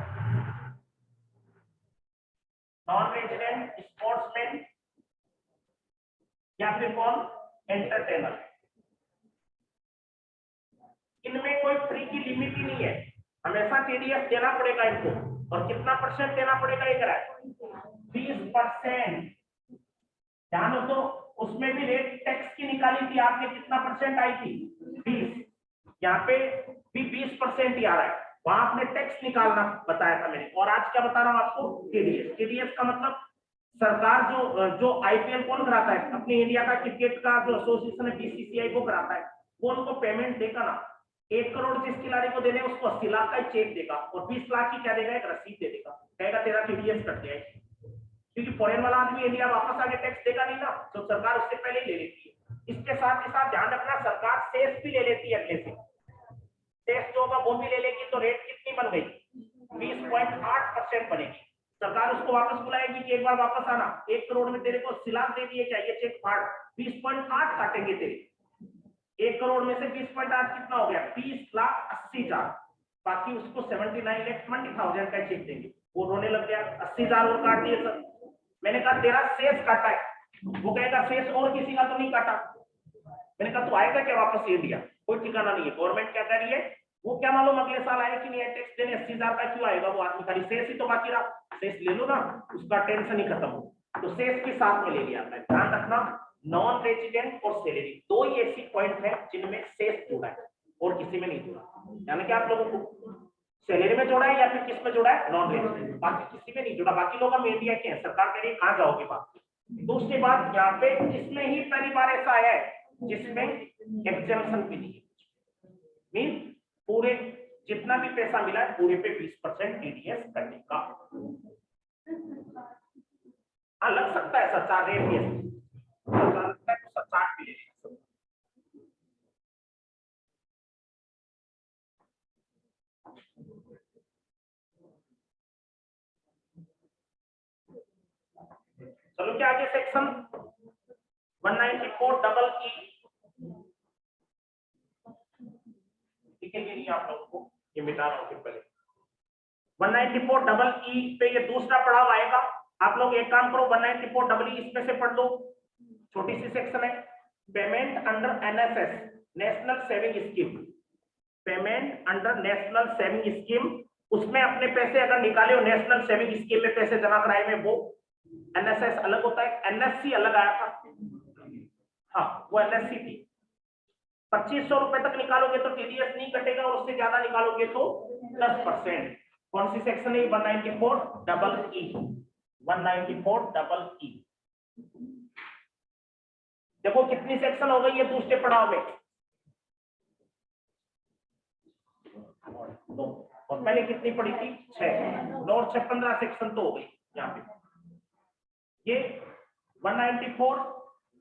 Non resident sportsman या फिर कौन? एंटरटेनर। इनमें कोई फ्री की लिमिट ही नहीं है, हमेशा TDS देना पड़ेगा इनको। और कितना % देना पड़ेगा? ये करा 20%। ध्यान हो तो उसमें भी रेट टैक्स की निकाली थी आपने, कितना % आई थी? 20। यहाँ पे भी 20% ही आ रहा है, वहां आपने टैक्स निकालना बताया था मैंने। और आज क्या बता रहा हूं आपको? TDS का मतलब सरकार जो IPL कौन कराता है? अपने इंडिया का क्रिकेट का जो एसोसिएशन है BCCI वो कराता है, वो उनको पेमेंट देगा ना। 1 करोड़ जिस खिलाड़ी को देने उसको 80 लाख का चेक देगा और 20 लाख की क्या देगा? एक रसीद दे देगा। कहेगा तेरा टीडीएस कट गया, क्योंकि फॉरेन वाला आदमी इंडिया वापस आके टैक्स देगा नहीं ना, तो सरकार उससे पहले ही ले लेती है। इसके साथ ही साथ ध्यान रखना, सरकार सेस भी ले लेती है अगले से। सेस जो होगा वो भी ले लेगी, तो रेट कितनी बन गई, 20.8% बनेगी। सरकार उसको वापस बुलाएगी कि एक बार वापस आना, 1 करोड़ में तेरे को सिलाक दे दिए, चाहिए चेक फाड़, 20.8 काटेंगे तेरे। 1 करोड़ में से 20.8 कितना हो गया, 20,80,000। बाकी उसको 79,20,000 का चेक देंगे। वो रोने लग गया, 80,000 और काट दिए सर। मैंने कहा तेरा सेस काटा है, वो कहेगा सेस और किसी का तो नहीं काटा। मैंने कहा तो आएगा क्या वापस इंडिया, कोई ठिकाना नहीं है। गवर्नमेंट क्या कह रही है, वो क्या मालूम अगले साल आए कि नहीं आए टैक्स देने, 80,000 का क्यों आएगा वो आदमी, खाली सेस ही तो बाकी रहा, सेस ले लो ना, उसका टेंशन ही खत्म हो। तो सेस के साथ में ले लिया है। ध्यान रखना, नॉन रेजिडेंट और सैलरी दो ही ऐसी पॉइंट है जिनमें सेस जुड़ा है और किसी में नहीं जुड़ा। यानी कि आप लोगों को सैलरी में जोड़ा है या फिर किस में जोड़ा है, नॉन रेजिडेंट, बाकी किसी में नहीं जुड़ा। बाकी लोग हम इंडिया के हैं, सरकार कह रही है कहां जाओगे बात। दूसरी बात, यहाँ पे इसमें ही पहली बार ऐसा आया है जिसमें एग्जेम्पशन भी नहीं है, मीन पूरे जितना भी पैसा मिला है पूरे पे 20% टीडीएस करने का। हाँ लग सकता है सच्चा रेट, ये सच्चा लगता है तो सच्चा भी ले लेगा। चलो क्या आगे सेक्शन 194 डबल ई दिखेंगे नहीं आप लोगों को, ये मिटा रहा हूं फिर पहले। 194 डबल ई पे ये दूसरा पड़ाव आएगा। आप लोग एक काम करो, 194 डबल ई इसमें से पढ़ लो, छोटी सी सेक्शन है, payment under NSS, national saving scheme. Payment under national saving scheme, उसमें अपने पैसे अगर निकाले हो, नेशनल सेविंग स्कीम में पैसे जमा कराए में, वो एनएसएस अलग होता है, एनएससी अलग आया था। हाँ वो एनएससी थी। 2500 रुपए तक निकालोगे तो टीडीएस नहीं कटेगा, और उससे ज्यादा निकालोगे तो 10%। कौन सी सेक्शन है, 194 डबल ई, 194 डबल ई। देखो कितनी सेक्शन हो गई है दूसरे पड़ाव में, दो, और पहले कितनी पड़ी थी, 6, और 6 15 सेक्शन तो हो गई यहाँ पे। ये 194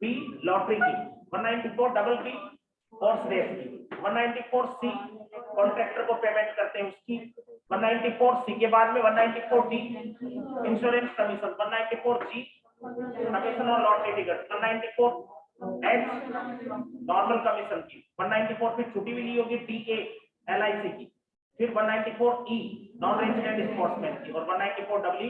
बी लॉटरी की, 194 डबल बी हॉर्स रेस की, 194 सी कॉन्ट्रैक्टर को पेमेंट करते हैं उसकी, 194 सी के बाद में 194 डी इंश्योरेंस कमीशन, 194 जी कमीशन और lottery ticket, 194 H normal commission की, 194 फिर छुट्टी भी ली होगी टीए एलआईसी की, फिर 194 ई नॉन रेजिडेंट स्पोर्ट्समैन की, और 194 डब्ल्यू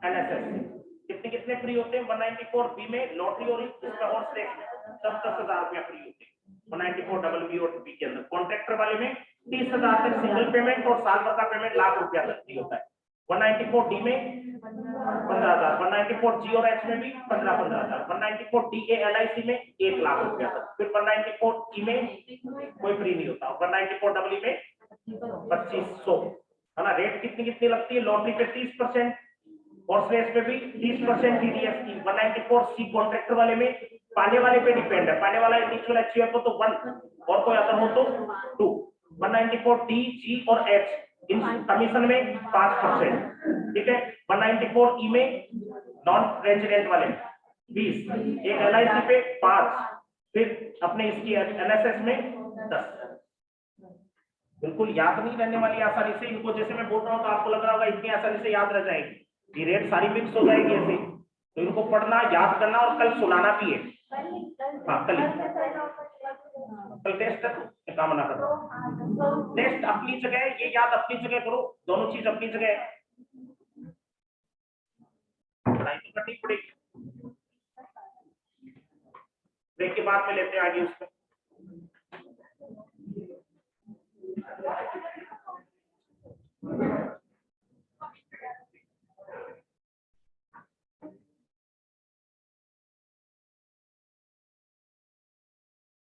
एनएसएस। कितने कितने फ्री होते हैं, 194 बी में लॉटरी और इसमें हॉर्स रेस में 10,000 रुपया फ्री होते हैं 194 डबल बी और बी के अंदर। कॉन्ट्रैक्टर वाले में 30,000 तक सिंगल पेमेंट और साल भर का पेमेंट ₹1,00,000 तक फ्री होता है। 194 डी में 15,000, 194 जी और एच में भी 15,000, 194 डी ए एलआईसी में ₹1,00,000 तक, फिर 194 ई में कोई फ्री नहीं होता, 194 डब्ल्यू में 2,500 है ना। रेट कितनी कितनी लगती है, लॉटरी पे 30%, हॉर्स रेस पे भी 30% टीडीएस की। 194 सी कॉन्ट्रैक्टर वाले में पाने वाले पे डिपेंड है, पाने वाला इंडिविजुअल अचीवर को तो 1 और कोई अदर हो तो 2। 194 डी जी और एच इन कमीशन में 5%, ठीक है। 194 ई में नॉन रेजिडेंट वाले 20, एक एलआईसी पे 5, फिर अपने इसकी एनएसएस में 10। बिल्कुल याद नहीं रहने वाली आसानी से, इनको जैसे मैं बोल रहा हूँ तो आपको लग रहा होगा इतनी आसानी से याद रह जाएगी, ये रेट सारी फिक्स हो जाएगी ऐसे, तो इनको पढ़ना याद करना और कल सुनाना भी है। हाँ कल टेस्ट है, काम ना करो, टेस्ट अपनी जगह है, ये याद अपनी जगह करो, दोनों चीज अपनी जगह है, पढ़ाई तो करनी पड़ेगी। ब्रेक के बाद में लेते हैं आगे उसमें।